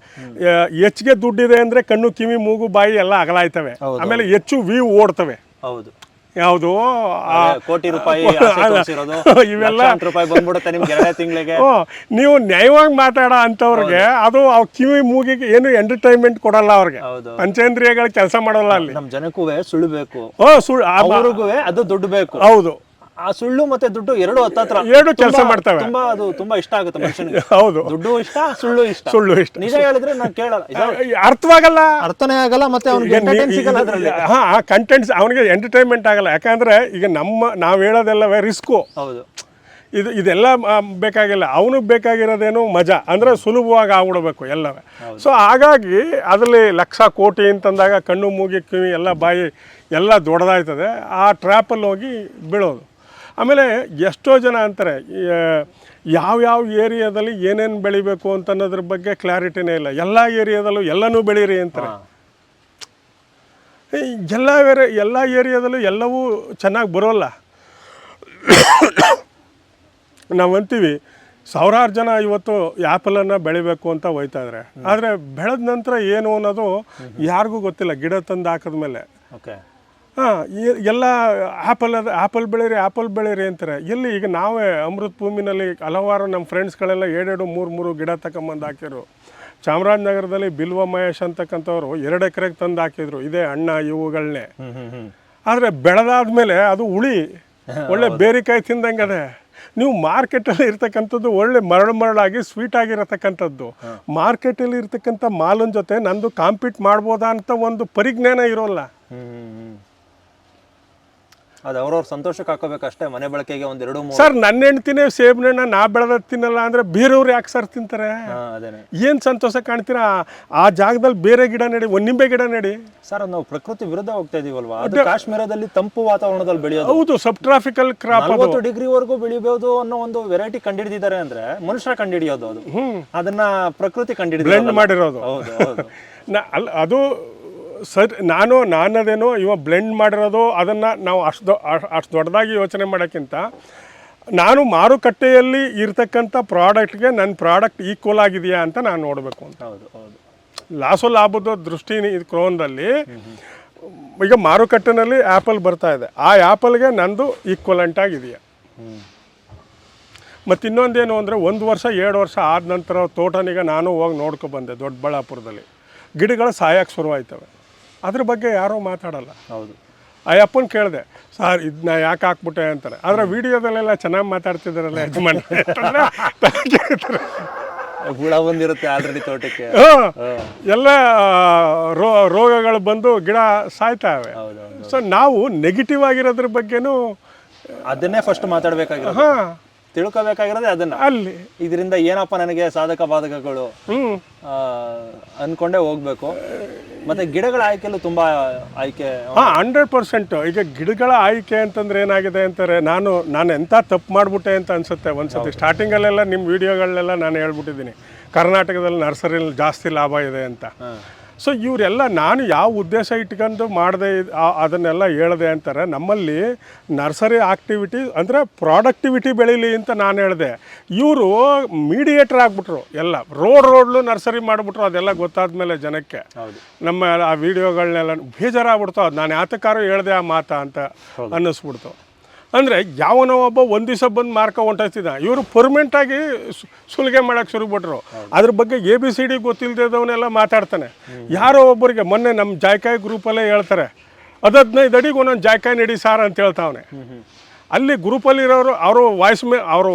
ಹೆಚ್ಚಿಗೆ ದುಡ್ಡಿದೆ ಅಂದ್ರೆ ಕಣ್ಣು ಕಿವಿ ಮೂಗು ಬಾಯಿ ಎಲ್ಲ ಅಗಲಾಯ್ತವೆ, ಆಮೇಲೆ ಹೆಚ್ಚು ವ್ಯೂ ಓಡ್ತವೆ. ಹೌದು, ಯಾವುದು ಕೋಟಿ ರೂಪಾಯಿ ಇವೆಲ್ಲ ರೂಪಾಯಿ ಬಂದ್ಬಿಡುತ್ತೆ ನಿಮ್ಗೆ 2 ತಿಂಗಳಿಗೆ. ನೀವು ನ್ಯಾಯವಾಗಿ ಮಾತಾಡೋ ಅಂತವ್ರಿಗೆ ಅದು ಕಿವಿ ಮೂಗಿಗೆ ಏನು ಎಂಟರ್ಟೈನ್ಮೆಂಟ್ ಕೊಡಲ್ಲ, ಅವ್ರಿಗೆ ಪಂಚೇಂದ್ರಿಯಗಳು ಕೆಲಸ ಮಾಡಲ್ಲ. ಅಲ್ಲಿ ನಮ್ ಜನಕ್ಕೂ ಸುಳ್ಳು ಬೇಕು, ಸುಳ್ಳು ಅದು ದುಡ್ಡು ಬೇಕು. ಹೌದು, ಆ ಸುಳ್ಳು ಮತ್ತೆ ದುಡ್ಡು ಎರಡು ಹತ್ತತ್ರ ಎರಡು ಕೆಲಸ ಮಾಡ್ತವೆ. ಅದು ತುಂಬಾ ಇಷ್ಟ ಆಗುತ್ತೆ ಮನುಷ್ಯನಿಗೆ. ಹೌದು, ದುಡ್ಡು ಇಷ್ಟ, ಸುಳ್ಳು ಇಷ್ಟ. ನಿಜ ಹೇಳಿದ್ರೆ ನಾನು ಕೇಳಲ್ಲ, ಅರ್ಥವಾಗಲ್ಲ, ಅರ್ಥನೇ ಆಗಲ್ಲ, ಮತ್ತೆ ಕಂಟೆಂಟ್ಸ್ ಅವನಿಗೆ ಎಂಟರ್ಟೈನ್ಮೆಂಟ್ ಆಗಲ್ಲ. ಯಾಕಂದ್ರೆ ಈಗ ನಾವ್ ಹೇಳೋದೆಲ್ಲವೇ ರಿಸ್ಕು. ಹೌದು, ಇದೆಲ್ಲ ಬೇಕಾಗಿಲ್ಲ, ಅವನಿಗೆ ಬೇಕಾಗಿರೋದೇನು ಮಜಾ, ಅಂದ್ರೆ ಸುಲಭವಾಗಿ ಆಗ್ಬಿಡ್ಬೇಕು ಎಲ್ಲವೇ. ಸೊ ಹಾಗಾಗಿ ಅದರಲ್ಲಿ ಲಕ್ಷ ಕೋಟಿ ಅಂತಂದಾಗ ಕಣ್ಣು ಮೂಗಿ ಕಿವಿ ಎಲ್ಲ ಬಾಯಿ ಎಲ್ಲ ದೊಡ್ಡದಾಯ್ತದೆ. ಆ ಟ್ರ್ಯಾಪಲ್ಲಿ ಹೋಗಿ ಬೀಳೋದು. ಆಮೇಲೆ ಎಷ್ಟೋ ಜನ ಅಂತಾರೆ ಯಾವ್ಯಾವ ಏರಿಯಾದಲ್ಲಿ ಏನೇನು ಬೆಳಿಬೇಕು ಅಂತ ಅನ್ನೋದ್ರ ಬಗ್ಗೆ ಕ್ಲಾರಿಟಿನೇ ಇಲ್ಲ. ಎಲ್ಲ ಏರಿಯಾದಲ್ಲೂ ಎಲ್ಲನೂ ಬೆಳೀರಿ ಅಂತಾರೆ. ಎಲ್ಲ ಏರಿಯಾದಲ್ಲೂ ಎಲ್ಲವೂ ಚೆನ್ನಾಗಿ ಬರೋಲ್ಲ. ನಾವು ಅಂತೀವಿ ಸಾವಿರಾರು ಜನ ಇವತ್ತು ಆ್ಯಪಲನ್ನು ಬೆಳಿಬೇಕು ಅಂತ ಹೋಯ್ತಾ ಇದ್ದಾರೆ, ಆದರೆ ಬೆಳೆದ ನಂತರ ಏನು ಅನ್ನೋದು ಯಾರಿಗೂ ಗೊತ್ತಿಲ್ಲ. ಗಿಡ ತಂದು ಹಾಕಿದ್ಮೇಲೆ ಎಲ್ಲ ಆ್ಯಪಲ್ ಬೆಳೀರಿ ಅಂತಾರೆ. ಎಲ್ಲಿ ಈಗ ನಾವೇ ಅಮೃತ ಭೂಮಿನಲ್ಲಿ ಹಲವಾರು ನಮ್ಮ ಫ್ರೆಂಡ್ಸ್ಗಳೆಲ್ಲ 2-3 ಗಿಡ ತಗೊಂಬಂದು ಹಾಕಿರು. ಚಾಮರಾಜನಗರದಲ್ಲಿ ಬಿಲ್ವ ಮಹೇಶ್ ಅಂತಕ್ಕಂಥವ್ರು 2 ಎಕರೆಗೆ ತಂದು ಹಾಕಿದ್ರು ಇದೇ ಹಣ್ಣ ಇವುಗಳನ್ನೇ. ಆದರೆ ಬೆಳೆದಾದ್ಮೇಲೆ ಅದು ಹುಳಿ ಒಳ್ಳೆ ಬೇರಿಕಾಯಿ ತಿಂದಂಗದೆ. ನೀವು ಮಾರ್ಕೆಟಲ್ಲಿ ಇರ್ತಕ್ಕಂಥದ್ದು ಒಳ್ಳೆ ಮರಳಾಗಿ ಸ್ವೀಟ್ ಆಗಿರತಕ್ಕಂಥದ್ದು, ಮಾರ್ಕೆಟಲ್ಲಿ ಇರ್ತಕ್ಕಂಥ ಮಾಲಿನ ಜೊತೆ ನಂದು ಕಾಂಪೀಟ್ ಮಾಡ್ಬೋದಾ ಅಂತ ಒಂದು ಪರಿಜ್ಞಾನ ಇರೋಲ್ಲ. ಅದು ಅವ್ರವ್ರ ಸಂತೋಷಕ್ಕೆ ಹಾಕೋಬೇಕಷ್ಟೇ, ಮನೆ ಬಳಕೆಗೆ 1-2-3. ಸರ್, ನನ್ನ ಹೆಂಡ್ತಿನೇ ಸೇಬಣ್ಣನ ನಾ ಬೆಳೆದ ತಿನ್ನಲ್ಲ ಅಂದ್ರೆ ಬೇರೆಯವ್ರು ಯಾಕೆ ಸರ್ ತಿಂತಾರೆ? ಏನು ಸಂತೋಷ ಕಾಣ್ತೀರಾ? ಆ ಜಾಗದಲ್ಲಿ ಬೇರೆ ಗಿಡ ನೆಡಿ, ಒಂದು ನಿಂಬೆ ಗಿಡ ನೆಡಿ. ಸರ್, ನಾವು ಪ್ರಕೃತಿ ವಿರುದ್ಧ ಹೋಗ್ತಾ ಇದೀವಲ್ವಾ? ಅದು ಕಾಶ್ಮೀರದಲ್ಲಿ ತಂಪು ವಾತಾವರಣದಲ್ಲಿ ಬೆಳೆಯೋದು. ಹೌದು, ಸಬ್ ಟ್ರಾಪಿಕಲ್ ಕ್ರಾಪ್. 40 ಡಿಗ್ರಿವರೆಗೂ ಬೆಳಿಬಹುದು ಅನ್ನೋ ಒಂದು ವೆರೈಟಿ ಕಂಡಿಡಿದಿದ್ದಾರೆ ಅಂದ್ರೆ ಮನುಷ್ಯರ ಕಂಡಿಡಿಯೋದು ಅದು. ಅದನ್ನ ಪ್ರಕೃತಿ ಕಂಡಿಡಿದ ಬ್ಲೆಂಡ್ ಮಾಡಿರೋದು. ಅದು ಸರ್, ನಾನದೇನೋ ಇವ ಬ್ಲೆಂಡ್ ಮಾಡಿರೋದು, ಅದನ್ನು ನಾವು ಅಷ್ಟು ದೊಡ್ಡದಾಗಿ ಯೋಚನೆ ಮಾಡೋಕ್ಕಿಂತ ನಾನು ಮಾರುಕಟ್ಟೆಯಲ್ಲಿ ಇರ್ತಕ್ಕಂಥ ಪ್ರಾಡಕ್ಟ್ಗೆ ನನ್ನ ಪ್ರಾಡಕ್ಟ್ ಈಕ್ವಲ್ ಆಗಿದೆಯಾ ಅಂತ ನಾನು ನೋಡಬೇಕು ಅಂತ. ಲಾಸು ಲಾಭದ ದೃಷ್ಟಿ ಕ್ರೋನ್ದಲ್ಲಿ ಈಗ ಮಾರುಕಟ್ಟೆನಲ್ಲಿ ಆ್ಯಪಲ್ ಬರ್ತಾ ಇದೆ, ಆ ಆ್ಯಪಲ್ಗೆ ನಂದು ಈಕ್ವಲೆಂಟ್ ಆಗಿದೆಯಾ. ಮತ್ತು ಇನ್ನೊಂದೇನು ಅಂದರೆ 1 ವರ್ಷ 2 ವರ್ಷ ಆದ ನಂತರ ತೋಟನಿಗೆ ನಾನು ಹೋಗಿ ನೋಡ್ಕೊಬಂದೆ ದೊಡ್ಡಬಳ್ಳಾಪುರದಲ್ಲಿ. ಗಿಡಗಳು ಸಾಯಕ್ಕೆ ಶುರುವಾಯ್ತವೆ, ಅದ್ರ ಬಗ್ಗೆ ಯಾರೂ ಮಾತಾಡಲ್ಲ. ಹೌದು, ಆ ಅಪ್ಪನ ಕೇಳಿದೆ, ಸರ್ ಇದನ್ನ ಯಾಕೆ ಹಾಕ್ಬಿಟ್ಟೆ ಅಂತಾರೆ. ಆದರೆ ವಿಡಿಯೋದಲ್ಲೆಲ್ಲ ಚೆನ್ನಾಗಿ ಮಾತಾಡ್ತಿದ್ದಾರಲ್ಲ ಯಜಮಾನ ಹುಳ ಬಂದಿರುತ್ತೆ ಆಲ್ರೆಡಿ ತೋಟಕ್ಕೆ, ಎಲ್ಲ ರೋಗಗಳು ಬಂದು ಗಿಡ ಸಾಯ್ತಾವೆ. ಸೊ ನಾವು ನೆಗೆಟಿವ್ ಆಗಿರೋದ್ರ ಬಗ್ಗೆನೂ ಅದನ್ನೇ ಫಸ್ಟ್ ಮಾತಾಡ್ಬೇಕಾಗಿರೋದು, ತಿಳ್ಕೊಬೇಕಾಗಿರೋದೇ ಅದನ್ನ. ಅಲ್ಲಿ ಇದರಿಂದ ಏನಪ್ಪ ನನಗೆ ಸಾಧಕ ಬಾಧಕಗಳು ಅನ್ಕೊಂಡೇ ಹೋಗ್ಬೇಕು. ಮತ್ತೆ ಗಿಡಗಳ ಆಯ್ಕೆಲ್ಲೂ ತುಂಬಾ ಆಯ್ಕೆ. 100%. ಈಗ ಗಿಡಗಳ ಆಯ್ಕೆ ಅಂತಂದ್ರೆ ಏನಾಗಿದೆ ಅಂತಾರೆ, ನಾನು ಎಂಥ ತಪ್ಪು ಮಾಡಿಬಿಟ್ಟೆ ಅಂತ ಅನ್ಸುತ್ತೆ ಒಂದ್ಸತಿ. ಸ್ಟಾರ್ಟಿಂಗಲ್ಲೆಲ್ಲ ನಿಮ್ಮ ವಿಡಿಯೋಗಳನ್ನೆಲ್ಲ ನಾನು ಹೇಳ್ಬಿಟ್ಟಿದ್ದೀನಿ, ಕರ್ನಾಟಕದಲ್ಲಿ ನರ್ಸರಿಲಿ ಜಾಸ್ತಿ ಲಾಭ ಇದೆ ಅಂತ. ಸೊ ಇವರೆಲ್ಲ ನಾನು ಯಾವ ಉದ್ದೇಶ ಇಟ್ಕೊಂಡು ಮಾಡಿದೆ ಅದನ್ನೆಲ್ಲ ಹೇಳಿದೆ ಅಂತಾರೆ. ನಮ್ಮಲ್ಲಿ ನರ್ಸರಿ ಆಕ್ಟಿವಿಟಿ ಅಂದರೆ ಪ್ರಾಡಕ್ಟಿವಿಟಿ ಬೆಳೀಲಿ ಅಂತ ನಾನು ಹೇಳಿದೆ. ಇವರು ಮೀಡಿಯೇಟರ್ ಆಗಿಬಿಟ್ರು, ಎಲ್ಲ ರೋಡ್ಲು ನರ್ಸರಿ ಮಾಡಿಬಿಟ್ರು. ಅದೆಲ್ಲ ಗೊತ್ತಾದ ಮೇಲೆ ಜನಕ್ಕೆ ನಮ್ಮ ಆ ವಿಡಿಯೋಗಳನ್ನೆಲ್ಲ ಬೇಜಾರಾಗ್ಬಿಡ್ತು. ಅದು ನಾನು ಯಾತಕ್ಕಾರು ಹೇಳಿದೆ ಆ ಮಾತಾ ಅಂತ ಅನ್ನಿಸ್ಬಿಡ್ತು. ಅಂದರೆ ಯಾವನೋ ಒಬ್ಬ ಒಂದು ದಿವಸ ಬಂದು ಮಾರ್ಕ ಹೊಂಟೋಗ್ತಿದ್ದ, ಇವರು ಪರ್ಮನೆಂಟಾಗಿ ಸುಲಿಗೆ ಮಾಡೋಕ್ಕೆ ಶುರುಬಿಟ್ರು. ಅದ್ರ ಬಗ್ಗೆ ABCD ಗೊತ್ತಿಲ್ಲದವನ್ನೆಲ್ಲ ಮಾತಾಡ್ತಾನೆ. ಯಾರೋ ಒಬ್ಬರಿಗೆ ಮೊನ್ನೆ ನಮ್ಮ ಜಾಯ್ಕಾಯಿ ಗ್ರೂಪಲ್ಲೇ ಹೇಳ್ತಾರೆ, 15 ಅಡಿಗೆ ಒಂದೊಂದು ಜಾಯ್ಕಾಯಿ ನಡಿ ಸಾರ್ ಅಂತ ಹೇಳ್ತಾವನೆ. ಅಲ್ಲಿ ಗ್ರೂಪಲ್ಲಿರೋರು ಅವರು ವಾಯ್ಸ್ ಅವರು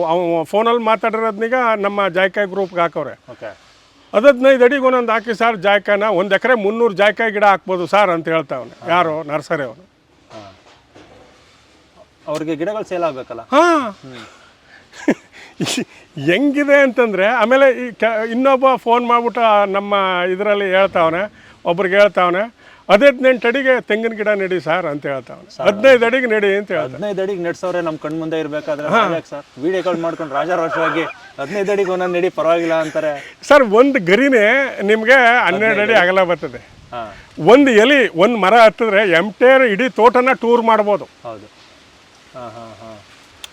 ಫೋನಲ್ಲಿ ಮಾತಾಡಿರೋದ್ನೀಗ ನಮ್ಮ ಜಾಯ್ಕಾಯಿ ಗ್ರೂಪ್ಗೆ ಹಾಕವ್ರೆ. 15 ಅಡಿಗೆ ಒಂದೊಂದು ಹಾಕಿ ಸಾರ್ ಜಾಯ್ಕಾಯಿನ, 1 ಎಕರೆ 300 ಜಾಯ್ಕಾಯಿ ಗಿಡ ಹಾಕ್ಬೋದು ಸಾರ್ ಅಂತ ಹೇಳ್ತಾವನೆ. ಯಾರು? ನರ್ಸರಿ ಅವನು. ಅವ್ರಿಗೆ ಗಿಡಗಳು ಸೇಲ್ ಆಗಬೇಕಲ್ಲ. ಹೆಂಗಿದೆ ಅಂತಂದರೆ ಆಮೇಲೆ ಇನ್ನೊಬ್ಬ ಫೋನ್ ಮಾಡಿಬಿಟ್ಟು ನಮ್ಮ ಇದರಲ್ಲಿ ಹೇಳ್ತಾವನೆ, ಒಬ್ರಿಗೆ ಹೇಳ್ತಾವನೆ 18 ಅಡಿಗೆ ತೆಂಗಿನ ಗಿಡ ನೆಡಿ ಸರ್ ಅಂತ ಹೇಳ್ತಾವನೆ. 15 ಅಡಿಗೆ ನೆಡಿ ಅಂತ ಹೇಳ್ತಾರೆ. 15 ಅಡಿಗೆ ನೆಡ್ಸವ್ರೆ ನಮ್ಮ ಕಣ್ಣು ಮುಂದೆ ಇರಬೇಕಾದ್ರೆ ಸರ್ ವಿಡಿಯೋ ಕಾಲ್ ಮಾಡ್ಕೊಂಡು ರಾಜಾರೋಷವಾಗಿ 15 ಅಡಿಗೆ ಒಂದೊಂದು ನೆಡಿ ಪರವಾಗಿಲ್ಲ ಅಂತಾರೆ. ಸರ್, ಒಂದು ಗರಿನೇ ನಿಮಗೆ 12 ಅಡಿ ಅಗಲ ಬರ್ತದೆ. ಹಾಂ ಒಂದು ಎಲೆ ಒಂದು ಮರ ಹತ್ತಿದ್ರೆ ಎಂಟೇರ್ ಇಡೀ ತೋಟನ ಟೂರ್ ಮಾಡ್ಬೋದು. ಹೌದು. ಹಾಂ ಹಾಂ ಹಾಂ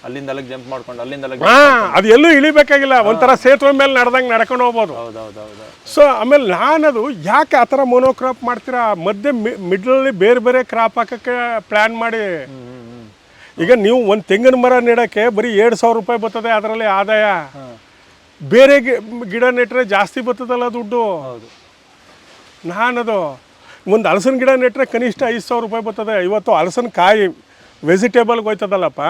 ಅಲ್ಲಿಂದ ಅಲ್ಲಿಗೆ ಜಂಪ್ ಮಾಡ್ಕೊಂಡು ಅಲ್ಲಿಂದ ಅಲ್ಲಿಗೆ. ಹಾಂ, ಅದು ಎಲ್ಲೂ ಇಳಿಬೇಕಾಗಿಲ್ಲ, ಒಂಥರ ಸೇತುವೆ ಮೇಲೆ ನಡ್ದಂಗೆ ನಡ್ಕೊಂಡು ಹೋಗ್ಬೋದು. ಹೌದೌದೌದು. ಸೊ ಆಮೇಲೆ ನಾನದು ಯಾಕೆ ಆ ಥರ ಮೊನೋಕ್ರಾಪ್ ಮಾಡ್ತೀರಾ, ಮಧ್ಯೆ ಮಿಡ್ಲಲ್ಲಿ ಬೇರೆ ಬೇರೆ ಕ್ರಾಪ್ ಹಾಕೋಕ್ಕೆ ಪ್ಲ್ಯಾನ್ ಮಾಡಿ. ಈಗ ನೀವು ಒಂದು ತೆಂಗಿನ ಮರ ನೆಡೋಕ್ಕೆ ಬರೀ 2,000 ರೂಪಾಯಿ ಬರ್ತದೆ ಅದರಲ್ಲಿ ಆದಾಯ. ಬೇರೆ ಗಿಡ ನೆಟ್ಟರೆ ಜಾಸ್ತಿ ಬರ್ತದಲ್ಲ ದುಡ್ಡು. ಹೌದು. ನಾನದು ಒಂದು ಹಲಸಿನ ಗಿಡ ನೆಟ್ಟರೆ ಕನಿಷ್ಠ 5,000 ರೂಪಾಯಿ ಬರ್ತದೆ. ಇವತ್ತು ಹಲಸಿನಕಾಯಿ ವೆಜಿಟೇಬಲ್ಗೆ ಹೋಯ್ತದಲ್ಲಪ್ಪ,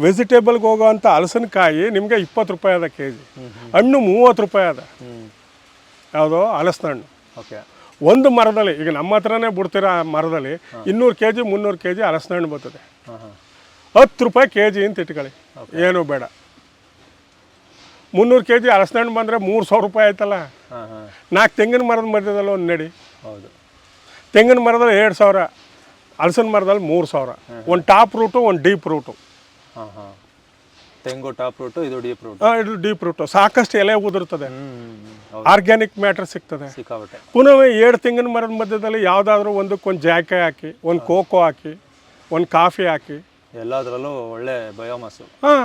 ವೆಜಿಟೇಬಲ್ಗೆ ಹೋಗೋವಂಥ ಹಲಸಿನಕಾಯಿ ನಿಮಗೆ 20 ರೂಪಾಯಿ ಅದ ಕೆ ಜಿ, ಹಣ್ಣು 30 ರೂಪಾಯಿ ಅದ. ಯಾವುದೋ ಹಲಸಿನ ಹಣ್ಣು. ಓಕೆ. ಒಂದು ಮರದಲ್ಲಿ ಈಗ ನಮ್ಮ ಹತ್ರನೇ ಬಿಡ್ತೀರ ಮರದಲ್ಲಿ 200 ಕೆ ಜಿ 300 ಕೆ ಜಿ ಹಲಸಿನ ಹಣ್ಣು ಬರ್ತದೆ. 10 ರೂಪಾಯಿ ಕೆ ಜಿ ಅಂತ ಇಟ್ಕೊಳ್ಳಿ, ಏನೂ ಬೇಡ. 300 ಕೆ ಜಿ ಹಲಸಿನ ಹಣ್ಣು ಬಂದರೆ 300 ರೂಪಾಯಿ ಆಯ್ತಲ್ಲ. 4 ತೆಂಗಿನ ಮರದ ಮಧ್ಯದಲ್ಲಿ ಒಂದು ನೆಡಿ. ಹೌದು. ತೆಂಗಿನ ಮರದಲ್ಲಿ 2,000, ಹಲಸಿನ ಮರದಲ್ಲಿ 3,000. ಒಂದು ಟಾಪ್ ರೂಟು, ಒಂದು ಡೀಪ್ ರೂಟು. ಹಾಂ ಹಾಂ ತೆಂಗು ಟಾಪ್ ರೂಟು, ಇದು ಡೀಪ್ ರೂಟು. ಇದು ಡೀಪ್ ರೂಟು. ಸಾಕಷ್ಟು ಎಲೆ ಉದುರ್ತದೆ, ಆರ್ಗ್ಯಾನಿಕ್ ಮ್ಯಾಟರ್ ಸಿಗ್ತದೆ. ಸಿಕ್ಕಾಬಟ್ಟೆ. ಪುನಃ 7 ತೆಂಗಿನ ಮರದ ಮಧ್ಯದಲ್ಲಿ ಯಾವುದಾದ್ರೂ ಒಂದಕ್ಕೊಂದು ಜಾಯ್ಕಾಯಿ ಹಾಕಿ, ಒಂದು ಕೋಕೋ ಹಾಕಿ, ಒಂದು ಕಾಫಿ ಹಾಕಿ, ಎಲ್ಲದರಲ್ಲೂ ಒಳ್ಳೆ ಬಯೋಮಾಸು. ಹಾಂ,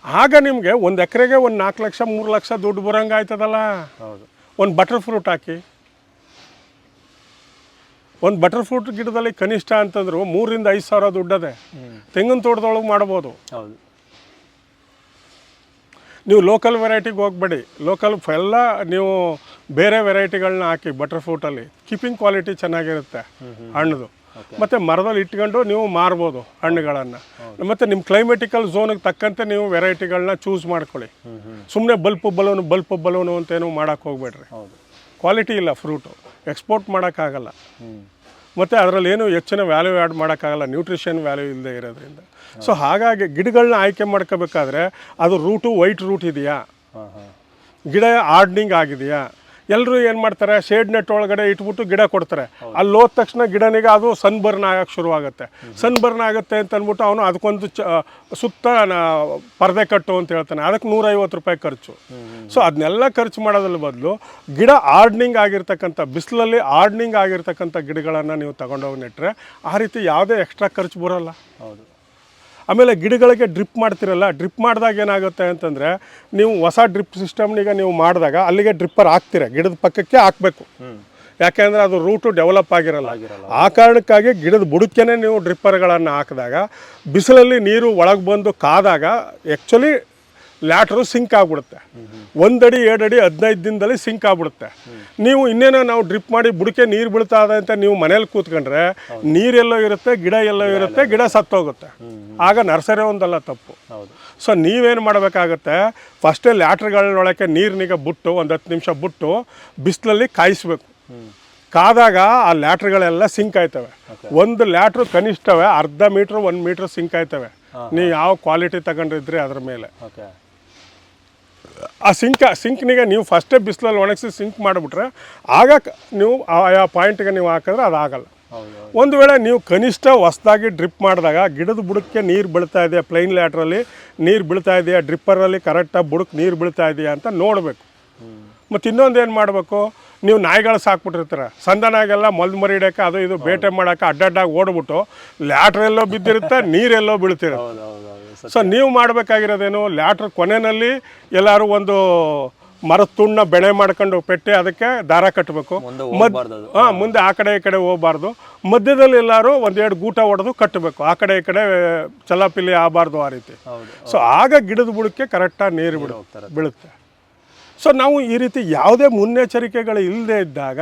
ಆಗ ನಿಮಗೆ 1 ಎಕರೆಗೆ 4 ಲಕ್ಷ 3 ಲಕ್ಷ ದುಡ್ಡು ಬರೋಂಗೆ ಆಯ್ತದಲ್ಲ. ಹೌದು. ಒಂದು ಬಟರ್ ಫ್ರೂಟ್ ಹಾಕಿ, ಒಂದು ಬಟರ್ ಫ್ರೂಟ್ ಗಿಡದಲ್ಲಿ ಕನಿಷ್ಠ ಅಂತಂದ್ರು 3,000 ರಿಂದ 5,000 ದುಡ್ಡದೆ. ತೆಂಗಿನ ತೋಟದೊಳಗೆ ಮಾಡ್ಬೋದು. ಹೌದು. ನೀವು ಲೋಕಲ್ ವೆರೈಟಿಗೆ ಹೋಗ್ಬೇಡಿ. ಲೋಕಲ್ ಎಲ್ಲ ನೀವು ಬೇರೆ ವೆರೈಟಿಗಳನ್ನ ಹಾಕಿ ಬಟರ್ ಫ್ರೂಟಲ್ಲಿ ಕೀಪಿಂಗ್ ಕ್ವಾಲಿಟಿ ಚೆನ್ನಾಗಿರುತ್ತೆ ಹಣ್ಣದು. ಮತ್ತು ಮರದಲ್ಲಿ ಇಟ್ಕೊಂಡು ನೀವು ಮಾರ್ಬೋದು ಹಣ್ಣುಗಳನ್ನು. ಮತ್ತು ನಿಮ್ಮ ಕ್ಲೈಮೆಟಿಕಲ್ ಝೋನಿಗೆ ತಕ್ಕಂತೆ ನೀವು ವೆರೈಟಿಗಳನ್ನ ಚೂಸ್ ಮಾಡ್ಕೊಳ್ಳಿ. ಸುಮ್ಮನೆ ಬಲ್ಪ್ ಬಲೂನು ಅಂತೇನು ಮಾಡೋಕ್ಕೆ ಹೋಗ್ಬೇಡ್ರಿ. ಕ್ವಾಲಿಟಿ ಇಲ್ಲ ಫ್ರೂಟು, ಎಕ್ಸ್ಪೋರ್ಟ್ ಮಾಡೋಕ್ಕಾಗಲ್ಲ. ಮತ್ತು ಅದರಲ್ಲಿ ಏನು ಹೆಚ್ಚಿನ ವ್ಯಾಲ್ಯೂ ಆ್ಯಡ್ ಮಾಡೋಕ್ಕಾಗಲ್ಲ, ನ್ಯೂಟ್ರಿಷನ್ ವ್ಯಾಲ್ಯೂ ಇಲ್ಲದೆ ಇರೋದ್ರಿಂದ. ಸೊ ಹಾಗಾಗಿ ಗಿಡಗಳನ್ನ ಆಯ್ಕೆ ಮಾಡ್ಕೋಬೇಕಾದ್ರೆ ಅದು ರೂಟು ವೈಟ್ ರೂಟ್ ಇದೆಯಾ, ಗಿಡ ಆರ್ಡ್ನಿಂಗ್ ಆಗಿದೆಯಾ. ಎಲ್ಲರೂ ಏನು ಮಾಡ್ತಾರೆ, ಶೇಡ್ ನೆಟ್ ಒಳಗಡೆ ಇಟ್ಬಿಟ್ಟು ಗಿಡ ಕೊಡ್ತಾರೆ. ಅಲ್ಲಿ ಹೋದ ತಕ್ಷಣ ಗಿಡನಿಗೆ ಅದು ಸನ್ಬರ್ನ್ ಆಗೋಕ್ಕೆ ಶುರುವಾಗುತ್ತೆ. ಸನ್ಬರ್ನ್ ಆಗುತ್ತೆ ಅಂತ ಅಂದ್ಬಿಟ್ಟು ಅವನು ಅದಕ್ಕೊಂದು ಸುತ್ತ ಪರದೆ ಕಟ್ಟು ಅಂತ ಹೇಳ್ತಾನೆ. ಅದಕ್ಕೆ 150 ರೂಪಾಯಿ ಖರ್ಚು. ಸೊ ಅದನ್ನೆಲ್ಲ ಖರ್ಚು ಮಾಡೋದ್ರ ಬದಲು ಗಿಡ ಆರ್ಡ್ನಿಂಗ್ ಆಗಿರ್ತಕ್ಕಂಥ, ಬಿಸಿಲಲ್ಲಿ ಆರ್ಡ್ನಿಂಗ್ ಆಗಿರ್ತಕ್ಕಂಥ ಗಿಡಗಳನ್ನು ನೀವು ತಗೊಂಡೋಗಿ ನೆಟ್ಟರೆ ಆ ರೀತಿ ಯಾವುದೇ ಎಕ್ಸ್ಟ್ರಾ ಖರ್ಚು ಬರೋಲ್ಲ. ಹೌದು. ಆಮೇಲೆ ಗಿಡಗಳಿಗೆ ಡ್ರಿಪ್ ಮಾಡ್ತಿರಲ್ಲ, ಡ್ರಿಪ್ ಮಾಡಿದಾಗ ಏನಾಗುತ್ತೆ ಅಂತಂದರೆ, ನೀವು ಹೊಸ ಡ್ರಿಪ್ ಸಿಸ್ಟಮ್ನೀಗ ನೀವು ಮಾಡಿದಾಗ ಅಲ್ಲಿಗೆ ಡ್ರಿಪ್ಪರ್ ಹಾಕ್ತೀರ, ಗಿಡದ ಪಕ್ಕಕ್ಕೆ ಹಾಕಬೇಕು. ಯಾಕೆಂದರೆ ಅದು ರೂಟು ಡೆವಲಪ್ ಆಗಿರಲ್ಲ. ಆ ಕಾರಣಕ್ಕಾಗಿ ಗಿಡದ ಬುಡಕ್ಕೇ ನೀವು ಡ್ರಿಪ್ಪರ್ಗಳನ್ನು ಹಾಕಿದಾಗ ಬಿಸಿಲಲ್ಲಿ ನೀರು ಒಳಗೆ ಬಂದು ಕಾದಾಗ ಆ್ಯಕ್ಚುಲಿ ಲ್ಯಾಟ್ರು ಸಿಂಕ್ ಆಗಿಬಿಡುತ್ತೆ. 1 ಅಡಿ 2 ಅಡಿ 15 ದಿನದಲ್ಲಿ ಸಿಂಕ್ ಆಗಿಬಿಡುತ್ತೆ. ನೀವು ಇನ್ನೇನೋ ನಾವು ಡ್ರಿಪ್ ಮಾಡಿ ಬುಡಕ್ಕೆ ನೀರು ಬೀಳ್ತಾ ಇದೆ ಅಂತ ನೀವು ಮನೇಲಿ ಕೂತ್ಕೊಂಡ್ರೆ ನೀರೆಲ್ಲೋ ಇರುತ್ತೆ, ಗಿಡ ಎಲ್ಲೋ ಇರುತ್ತೆ, ಗಿಡ ಸತ್ತೋಗುತ್ತೆ. ಆಗ ನರ್ಸರಿ ಒಂದಲ್ಲ ತಪ್ಪು. ಸೊ ನೀವೇನು ಮಾಡಬೇಕಾಗತ್ತೆ, ಫಸ್ಟೇ ಲ್ಯಾಟ್ರ್ಗಳೊಳಕ್ಕೆ ನೀರಿನಿಗೆ ಬಿಟ್ಟು 10 ನಿಮಿಷ ಬಿಟ್ಟು ಬಿಸಿಲಲ್ಲಿ ಕಾಯಿಸ್ಬೇಕು. ಕಾದಾಗ ಆ ಲ್ಯಾಟ್ರ್ಗಳೆಲ್ಲ ಸಿಂಕ್ ಆಯ್ತವೆ. ಒಂದು ಲ್ಯಾಟ್ರು ಕನಿಷ್ಠವೇ ಅರ್ಧ ಮೀಟ್ರ್ 1 ಮೀಟ್ರ್ ಸಿಂಕ್ ಆಯ್ತವೆ. ನೀವು ಯಾವ ಕ್ವಾಲಿಟಿ ತಗೊಂಡಿದ್ರಿ ಅದ್ರ ಮೇಲೆ. ಆ ಸಿಂಕ್ನಿಗೆ ನೀವು ಫಸ್ಟೇ ಬಿಸಿಲಲ್ಲಿ ಒಣಗಿಸಿ ಸಿಂಕ್ ಮಾಡಿಬಿಟ್ರೆ ಆಗ ನೀವು ಆ ಪಾಯಿಂಟ್ಗೆ ನೀವು ಹಾಕಿದ್ರೆ ಅದಾಗಲ್ಲ. ಒಂದು ವೇಳೆ ನೀವು ಕನಿಷ್ಠ ಹೊಸದಾಗಿ ಡ್ರಿಪ್ ಮಾಡಿದಾಗ ಗಿಡದ ಬುಡಕ್ಕೆ ನೀರು ಬೀಳ್ತಾ ಇದೆಯಾ, ಪ್ಲೈನ್ ಲ್ಯಾಟ್ರಲ್ಲಿ ನೀರು ಬೀಳ್ತಾ ಇದೆಯಾ, ಡ್ರಿಪ್ಪರಲ್ಲಿ ಕರೆಕ್ಟಾಗಿ ಬುಡಕ್ಕೆ ನೀರು ಬೀಳ್ತಾ ಇದೆಯಾ ಅಂತ ನೋಡಬೇಕು. ಮತ್ತು ಇನ್ನೊಂದು ಏನು ಮಾಡಬೇಕು, ನೀವು ನಾಯಿಗಳು ಸಾಕ್ಬಿಟ್ಟಿರ್ತೀರ, ಸಂದನಾಗೆಲ್ಲ ಮೊಲ್ದು ಮರಿ ಹಿಡಿಯೋಕೆ ಅದು ಇದು ಬೇಟೆ ಮಾಡೋಕೆ ಅಡ್ಡಾಗಿ ಓಡ್ಬಿಟ್ಟು ಲ್ಯಾಟ್ರೆಲ್ಲೋ ಬಿದ್ದಿರುತ್ತೆ, ನೀರೆಲ್ಲೋ ಬೀಳ್ತಿರುತ್ತೆ. ಸೊ ನೀವು ಮಾಡಬೇಕಾಗಿರೋದೇನು, ಲ್ಯಾಟ್ರ್ ಕೊನೆಯಲ್ಲಿ ಎಲ್ಲರೂ ಒಂದು ಮರದ ತುಂಡನ್ನ ಬೆಳೆ ಮಾಡ್ಕೊಂಡು ಪೆಟ್ಟೆ ಅದಕ್ಕೆ ದಾರ ಕಟ್ಟಬೇಕು. ಮುಂದೆ ಆ ಕಡೆ ಈ ಕಡೆ ಹೋಗಬಾರ್ದು. ಮಧ್ಯದಲ್ಲಿ ಎಲ್ಲರೂ 1-2 ಗೂಟ ಹೊಡೆದು ಕಟ್ಟಬೇಕು. ಆ ಕಡೆ ಈ ಕಡೆ ಚಲಾಪಿಲಿ ಆಗಬಾರ್ದು ಆ ರೀತಿ. ಸೊ ಆಗ ಗಿಡದ ಬುಡಕ್ಕೆ ಕರೆಕ್ಟಾಗಿ ನೀರು ಬೀಳುತ್ತೆ. ಸೊ ನಾವು ಈ ರೀತಿ ಯಾವುದೇ ಮುನ್ನೆಚ್ಚರಿಕೆಗಳು ಇಲ್ಲದೆ ಇದ್ದಾಗ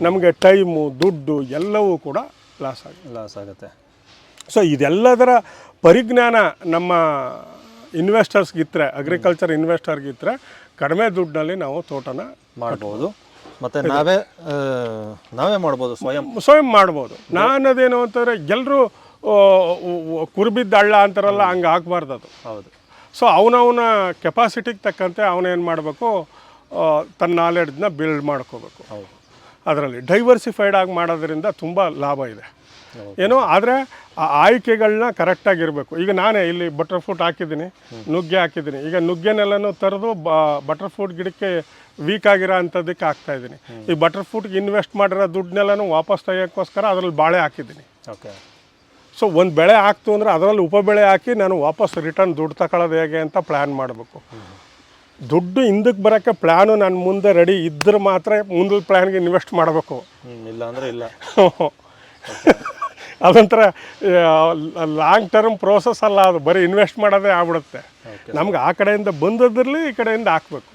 ನಮಗೆ ಟೈಮು, ದುಡ್ಡು ಎಲ್ಲವೂ ಕೂಡ ಲಾಸ್ ಆಗುತ್ತೆ. ಸೊ ಇದೆಲ್ಲದರ ಪರಿಜ್ಞಾನ ನಮ್ಮ ಇನ್ವೆಸ್ಟರ್ಸ್ಗಿದ್ರೆ, ಅಗ್ರಿಕಲ್ಚರ್ ಇನ್ವೆಸ್ಟರ್ಗಿದ್ರೆ ಕಡಿಮೆ ದುಡ್ಡಿನಲ್ಲಿ ನಾವು ತೋಟನ ಮಾಡ್ಬೋದು. ಮತ್ತು ನಾವೇ ಮಾಡ್ಬೋದು, ಸ್ವಯಂ ಮಾಡ್ಬೋದು. ನಾನದೇನು ಅಂತಂದರೆ ಎಲ್ಲರೂ ಕುರುಬಿದ್ದ ಹಳ್ಳ ಅಂತಾರಲ್ಲ, ಹಂಗೆ ಆಗಬಾರ್ದು ಅದು. ಹೌದು. ಸೊ ಅವನವನ ಕೆಪಾಸಿಟಿಗೆ ತಕ್ಕಂತೆ ಅವನೇನು ಮಾಡಬೇಕು, ತನ್ನ ನಾಲೆಡ್ಜ್ನ ಬಿಲ್ಡ್ ಮಾಡ್ಕೋಬೇಕು. ಅದರಲ್ಲಿ ಡೈವರ್ಸಿಫೈಡ್ ಆಗಿ ಮಾಡೋದ್ರಿಂದ ತುಂಬ ಲಾಭ ಇದೆ. ಏನೋ ಆದರೆ ಆ ಆಯ್ಕೆಗಳನ್ನ ಕರೆಕ್ಟಾಗಿರಬೇಕು. ಈಗ ನಾನೇ ಇಲ್ಲಿ ಬಟರ್ ಫ್ರೂಟ್ ಹಾಕಿದ್ದೀನಿ, ನುಗ್ಗೆ ಹಾಕಿದ್ದೀನಿ. ಈಗ ನುಗ್ಗೆನೆಲ್ಲನೂ ತರೋದು ಬಟರ್ ಫ್ರೂಟ್ ಗಿಡಕ್ಕೆ ವೀಕ್ ಆಗಿರೋ ಅಂಥದ್ದಕ್ಕೆ ಹಾಕ್ತಾಯಿದ್ದೀನಿ. ಈ ಬಟರ್ ಫ್ರೂಟ್ಗೆ ಇನ್ವೆಸ್ಟ್ ಮಾಡಿರೋ ದುಡ್ಡನ್ನೆಲ್ಲನೂ ವಾಪಸ್ ತೆಗಿಯೋಕ್ಕೋಸ್ಕರ ಅದರಲ್ಲಿ ಬಾಳೆ ಹಾಕಿದ್ದೀನಿ. ಓಕೆ. ಸೊ ಒಂದು ಬೆಳೆ ಹಾಕ್ತು ಅಂದರೆ ಅದರಲ್ಲಿ ಉಪಬೆಳೆ ಹಾಕಿ ನಾನು ವಾಪಸ್ ರಿಟರ್ನ್ ದುಡ್ಡು ತಗೊಳ್ಳೋದು ಹೇಗೆ ಅಂತ ಪ್ಲ್ಯಾನ್ ಮಾಡಬೇಕು. ದುಡ್ಡು ಹಿಂದಕ್ಕೆ ಬರೋಕ್ಕೆ ಪ್ಲ್ಯಾನು ನಾನು ಮುಂದೆ ರೆಡಿ ಇದ್ರೆ ಮಾತ್ರ ಮುಂದಿನ ಪ್ಲ್ಯಾನ್ಗೆ ಇನ್ವೆಸ್ಟ್ ಮಾಡಬೇಕು. ಇಲ್ಲ ಅಂದರೆ ಇಲ್ಲ. ಅದೊಂಥರ ಲಾಂಗ್ ಟರ್ಮ್ ಪ್ರೋಸೆಸ್ ಅಲ್ಲ, ಅದು ಬರೀ ಇನ್ವೆಸ್ಟ್ ಮಾಡೋದೇ ಆಗ್ಬಿಡುತ್ತೆ. ನಮ್ಗೆ ಆ ಕಡೆಯಿಂದ ಬಂದದ್ರಲ್ಲಿ ಈ ಕಡೆಯಿಂದ ಹಾಕಬೇಕು.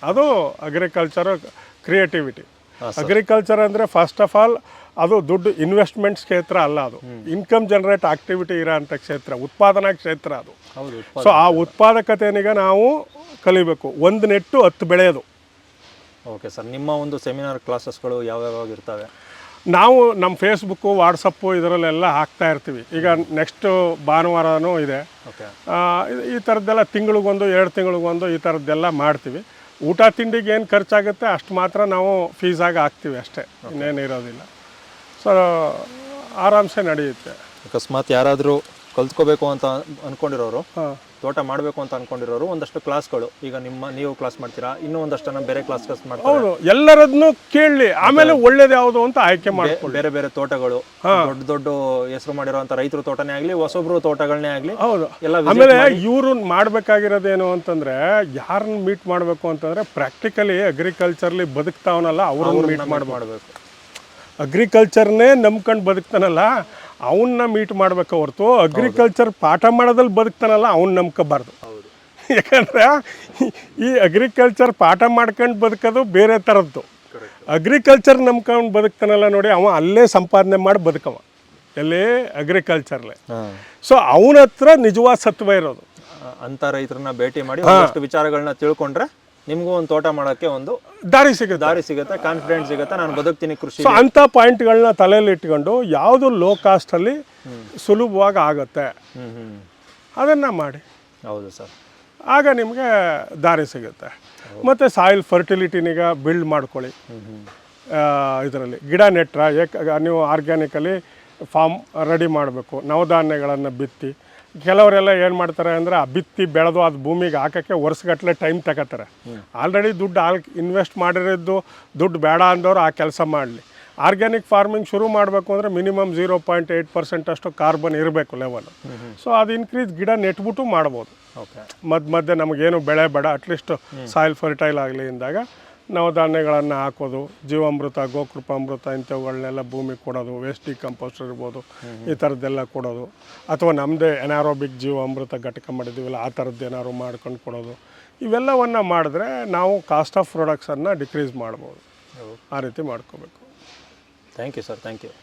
ಅದು ಅಗ್ರಿಕಲ್ಚರ್ ಕ್ರಿಯೇಟಿವಿಟಿ. ಅಗ್ರಿಕಲ್ಚರ್ ಅಂದರೆ ಫಸ್ಟ್ ಆಫ್ ಆಲ್ ಅದು ದುಡ್ಡು ಇನ್ವೆಸ್ಟ್ಮೆಂಟ್ಸ್ ಕ್ಷೇತ್ರ ಅಲ್ಲ, ಅದು ಇನ್ಕಮ್ ಜನರೇಟ್ ಆಕ್ಟಿವಿಟಿ ಇರೋ ಅಂಥ ಕ್ಷೇತ್ರ, ಉತ್ಪಾದನಾ ಕ್ಷೇತ್ರ ಅದು. ಸೊ ಆ ಉತ್ಪಾದಕತೆನಿಗೆ ನಾವು ಕಲಿಬೇಕು. ಒಂದು ನೆಟ್ಟು 10 ಬೆಳೆಯೋದು. ಓಕೆ ಸರ್, ನಿಮ್ಮ ಒಂದು ಸೆಮಿನಾರ್ ಕ್ಲಾಸಸ್ಗಳು ಯಾವ್ಯಾವ ಇರ್ತವೆ? ನಾವು ನಮ್ಮ ಫೇಸ್ಬುಕ್ಕು, ವಾಟ್ಸಪ್ಪು ಇದರಲ್ಲೆಲ್ಲ ಹಾಕ್ತಾ ಇರ್ತೀವಿ. ಈಗ ನೆಕ್ಸ್ಟು ಭಾನುವಾರನೂ ಇದೆ. ಈ ಥರದ್ದೆಲ್ಲ ತಿಂಗಳಿಗೊಂದು 2 ತಿಂಗಳಿಗೊಂದು ಈ ಥರದ್ದೆಲ್ಲ ಮಾಡ್ತೀವಿ. ಊಟ ತಿಂಡಿಗೆ ಏನು ಖರ್ಚಾಗುತ್ತೆ ಅಷ್ಟು ಮಾತ್ರ ನಾವು ಫೀಸಾಗಿ ಹಾಕ್ತೀವಿ ಅಷ್ಟೇ, ಇನ್ನೇನು ಇರೋದಿಲ್ಲ. ಸೊ ಆರಾಮ್ಸೆ ನಡೆಯುತ್ತೆ. ಅಕಸ್ಮಾತ್ ಯಾರಾದರೂ ಕಲ್ತ್ಕೋಬೇಕು ಅಂತ ಅಂದ್ಕೊಂಡಿರೋರು, ತೋಟ ಮಾಡಬೇಕು ಅಂತ ಅಂದ್ಕೊಂಡಿರೋರು, ಒಂದಷ್ಟು ಕ್ಲಾಸ್ಗಳು, ಈಗ ನೀವು ಕ್ಲಾಸ್ ಮಾಡ್ತೀರಾ, ಇನ್ನೂ ಒಂದಷ್ಟು ಜನ ಬೇರೆ ಕ್ಲಾಸ್ ಮಾಡ್ತಾರೆ. ಹೌದು, ಎಲ್ಲರದನ್ನು ಕೇಳಿ ಆಮೇಲೆ ಒಳ್ಳೇದು ಯಾವುದು ಅಂತ ಆಯ್ಕೆ ಮಾಡ್ಕೊಳ್ಳಿ. ಬೇರೆ ಬೇರೆ ತೋಟಗಳು, ದೊಡ್ಡ ದೊಡ್ಡ ಹೆಸರು ಮಾಡಿರೋಂಥ ರೈತರ ತೋಟನೇ ಆಗಲಿ, ಹೊಸೊಬ್ರು ತೋಟಗಳನ್ನೇ ಆಗಲಿ, ಹೌದು. ಎಲ್ಲ ಆಮೇಲೆ ಇವರು ಮಾಡಬೇಕಾಗಿರೋದೇನು ಅಂತಂದ್ರೆ, ಯಾರನ್ನ ಮೀಟ್ ಮಾಡಬೇಕು ಅಂತಂದ್ರೆ ಪ್ರಾಕ್ಟಿಕಲಿ ಅಗ್ರಿಕಲ್ಚರ್ಲಿ ಬದುಕ್ತಾವನಲ್ಲ ಅವ್ರನ್ನ ಮೀಟ್ ಮಾಡಬೇಕು. ಅಗ್ರಿಕಲ್ಚರ್ನೇ ನಂಬ್ಕೊಂಡು ಬದುಕ್ತಾನಲ್ಲ ಅವನ್ನ ಮೀಟ್ ಮಾಡ್ಬೇಕು ಹೊರತು ಅಗ್ರಿಕಲ್ಚರ್ ಪಾಠ ಮಾಡೋದಲ್ಲಿ ಬದುಕ್ತಾನಲ್ಲ ಅವ್ನು ನಂಬ್ಕೋಬಾರ್ದು. ಯಾಕಂದರೆ ಈ ಅಗ್ರಿಕಲ್ಚರ್ ಪಾಠ ಮಾಡ್ಕೊಂಡು ಬದುಕೋದು ಬೇರೆ ಥರದ್ದು. ಅಗ್ರಿಕಲ್ಚರ್ ನಂಬ್ಕೊಂಡು ಬದುಕ್ತಾನಲ್ಲ ನೋಡಿ, ಅವ ಅಲ್ಲೇ ಸಂಪಾದನೆ ಮಾಡಿ ಬದುಕವ, ಎಲ್ಲೇ ಅಗ್ರಿಕಲ್ಚರ್ಲೆ. ಸೊ ಅವನ ಹತ್ರ ನಿಜವಾದ ಸತ್ವ ಇರೋದು. ಅಂಥ ರೈತರನ್ನ ಭೇಟಿ ಮಾಡಿ ಒಂದಷ್ಟು ವಿಚಾರಗಳನ್ನ ತಿಳ್ಕೊಂಡ್ರೆ ನಿಮಗೂ ಒಂದು ತೋಟ ಮಾಡೋಕ್ಕೆ ಒಂದು ದಾರಿ ಸಿಗುತ್ತೆ, ಕಾನ್ಫಿಡೆನ್ಸ್ ಸಿಗುತ್ತೆ, ನಾನು ಬದುಕ್ತೀನಿ ಕೃಷಿ. ಸೊ ಅಂಥ ಪಾಯಿಂಟ್ಗಳನ್ನ ತಲೆಯಲ್ಲಿ ಇಟ್ಕೊಂಡು ಯಾವುದು ಲೋ ಕಾಸ್ಟಲ್ಲಿ ಸುಲಭವಾಗಿ ಆಗುತ್ತೆ ಅದನ್ನು ಮಾಡಿ. ಹೌದು ಸರ್, ಆಗ ನಿಮಗೆ ದಾರಿ ಸಿಗುತ್ತೆ. ಮತ್ತು ಸಾಯಿಲ್ ಫರ್ಟಿಲಿಟಿನೀಗ ಬಿಲ್ಡ್ ಮಾಡ್ಕೊಳ್ಳಿ. ಇದರಲ್ಲಿ ಗಿಡ ನೆಟ್ರ ನೀವು ಆರ್ಗ್ಯಾನಿಕಲಿ ಫಾರ್ಮ್ ರೆಡಿ ಮಾಡಬೇಕು. ನವಧಾನ್ಯಗಳನ್ನು ಬಿತ್ತಿ, ಕೆಲವರೆಲ್ಲ ಏನು ಮಾಡ್ತಾರೆ ಅಂದರೆ ಆ ಬಿತ್ತಿ ಬೆಳೆದು ಅದು ಭೂಮಿಗೆ ಹಾಕೋಕ್ಕೆ ವರ್ಷಗಟ್ಟಲೆ ಟೈಮ್ ತಗೋತಾರೆ. ಆಲ್ರೆಡಿ ದುಡ್ಡು ಇನ್ವೆಸ್ಟ್ ಮಾಡಿರೋದು ದುಡ್ಡು ಬೇಡ ಅಂದವರು ಆ ಕೆಲಸ ಮಾಡಲಿ. ಆರ್ಗ್ಯಾನಿಕ್ ಫಾರ್ಮಿಂಗ್ ಶುರು ಮಾಡಬೇಕು ಅಂದರೆ ಮಿನಿಮಮ್ 0.8% ಅಷ್ಟು ಕಾರ್ಬನ್ ಇರಬೇಕು ಲೆವೆಲ್. ಸೊ ಅದು ಇನ್ಕ್ರೀಸ್ ಗಿಡ ನೆಟ್ಬಿಟ್ಟು ಮಾಡ್ಬೋದು. ಮಧ್ಯೆ ನಮಗೇನು ಬೆಳೆ ಬೇಡ, ಅಟ್ಲೀಸ್ಟ್ ಸಾಯಿಲ್ ಫರ್ಟೈಲ್ ಆಗಲಿ ಇಂದಾಗ ನವಧಾನ್ಯಗಳನ್ನು ಹಾಕೋದು, ಜೀವಾಮೃತ, ಗೋಕೃಪಾಮೃತ ಇಂಥವುಗಳನ್ನೆಲ್ಲ ಭೂಮಿಗೆ ಕೊಡೋದು, ವೇಸ್ಟ್ ಡಿಕಂಪೋಸ್ಟ್ ಇರ್ಬೋದು, ಈ ಥರದ್ದೆಲ್ಲ ಕೊಡೋದು. ಅಥವಾ ನಮ್ಮದೇ ಎನಾರೋಬಿಕ್ ಜೀವಾಮೃತ ಘಟಕ ಮಾಡಿದ್ದೀವಲ್ಲ ಆ ಥರದ್ದು ಏನಾದ್ರು ಮಾಡ್ಕೊಂಡು ಕೊಡೋದು. ಇವೆಲ್ಲವನ್ನು ಮಾಡಿದ್ರೆ ನಾವು ಕಾಸ್ಟ್ ಆಫ್ ಪ್ರೊಡಕ್ಟ್ಸನ್ನು ಡಿಕ್ರೀಸ್ ಮಾಡ್ಬೋದು. ಆ ರೀತಿ ಮಾಡ್ಕೋಬೇಕು. Thank you sir. Thank you.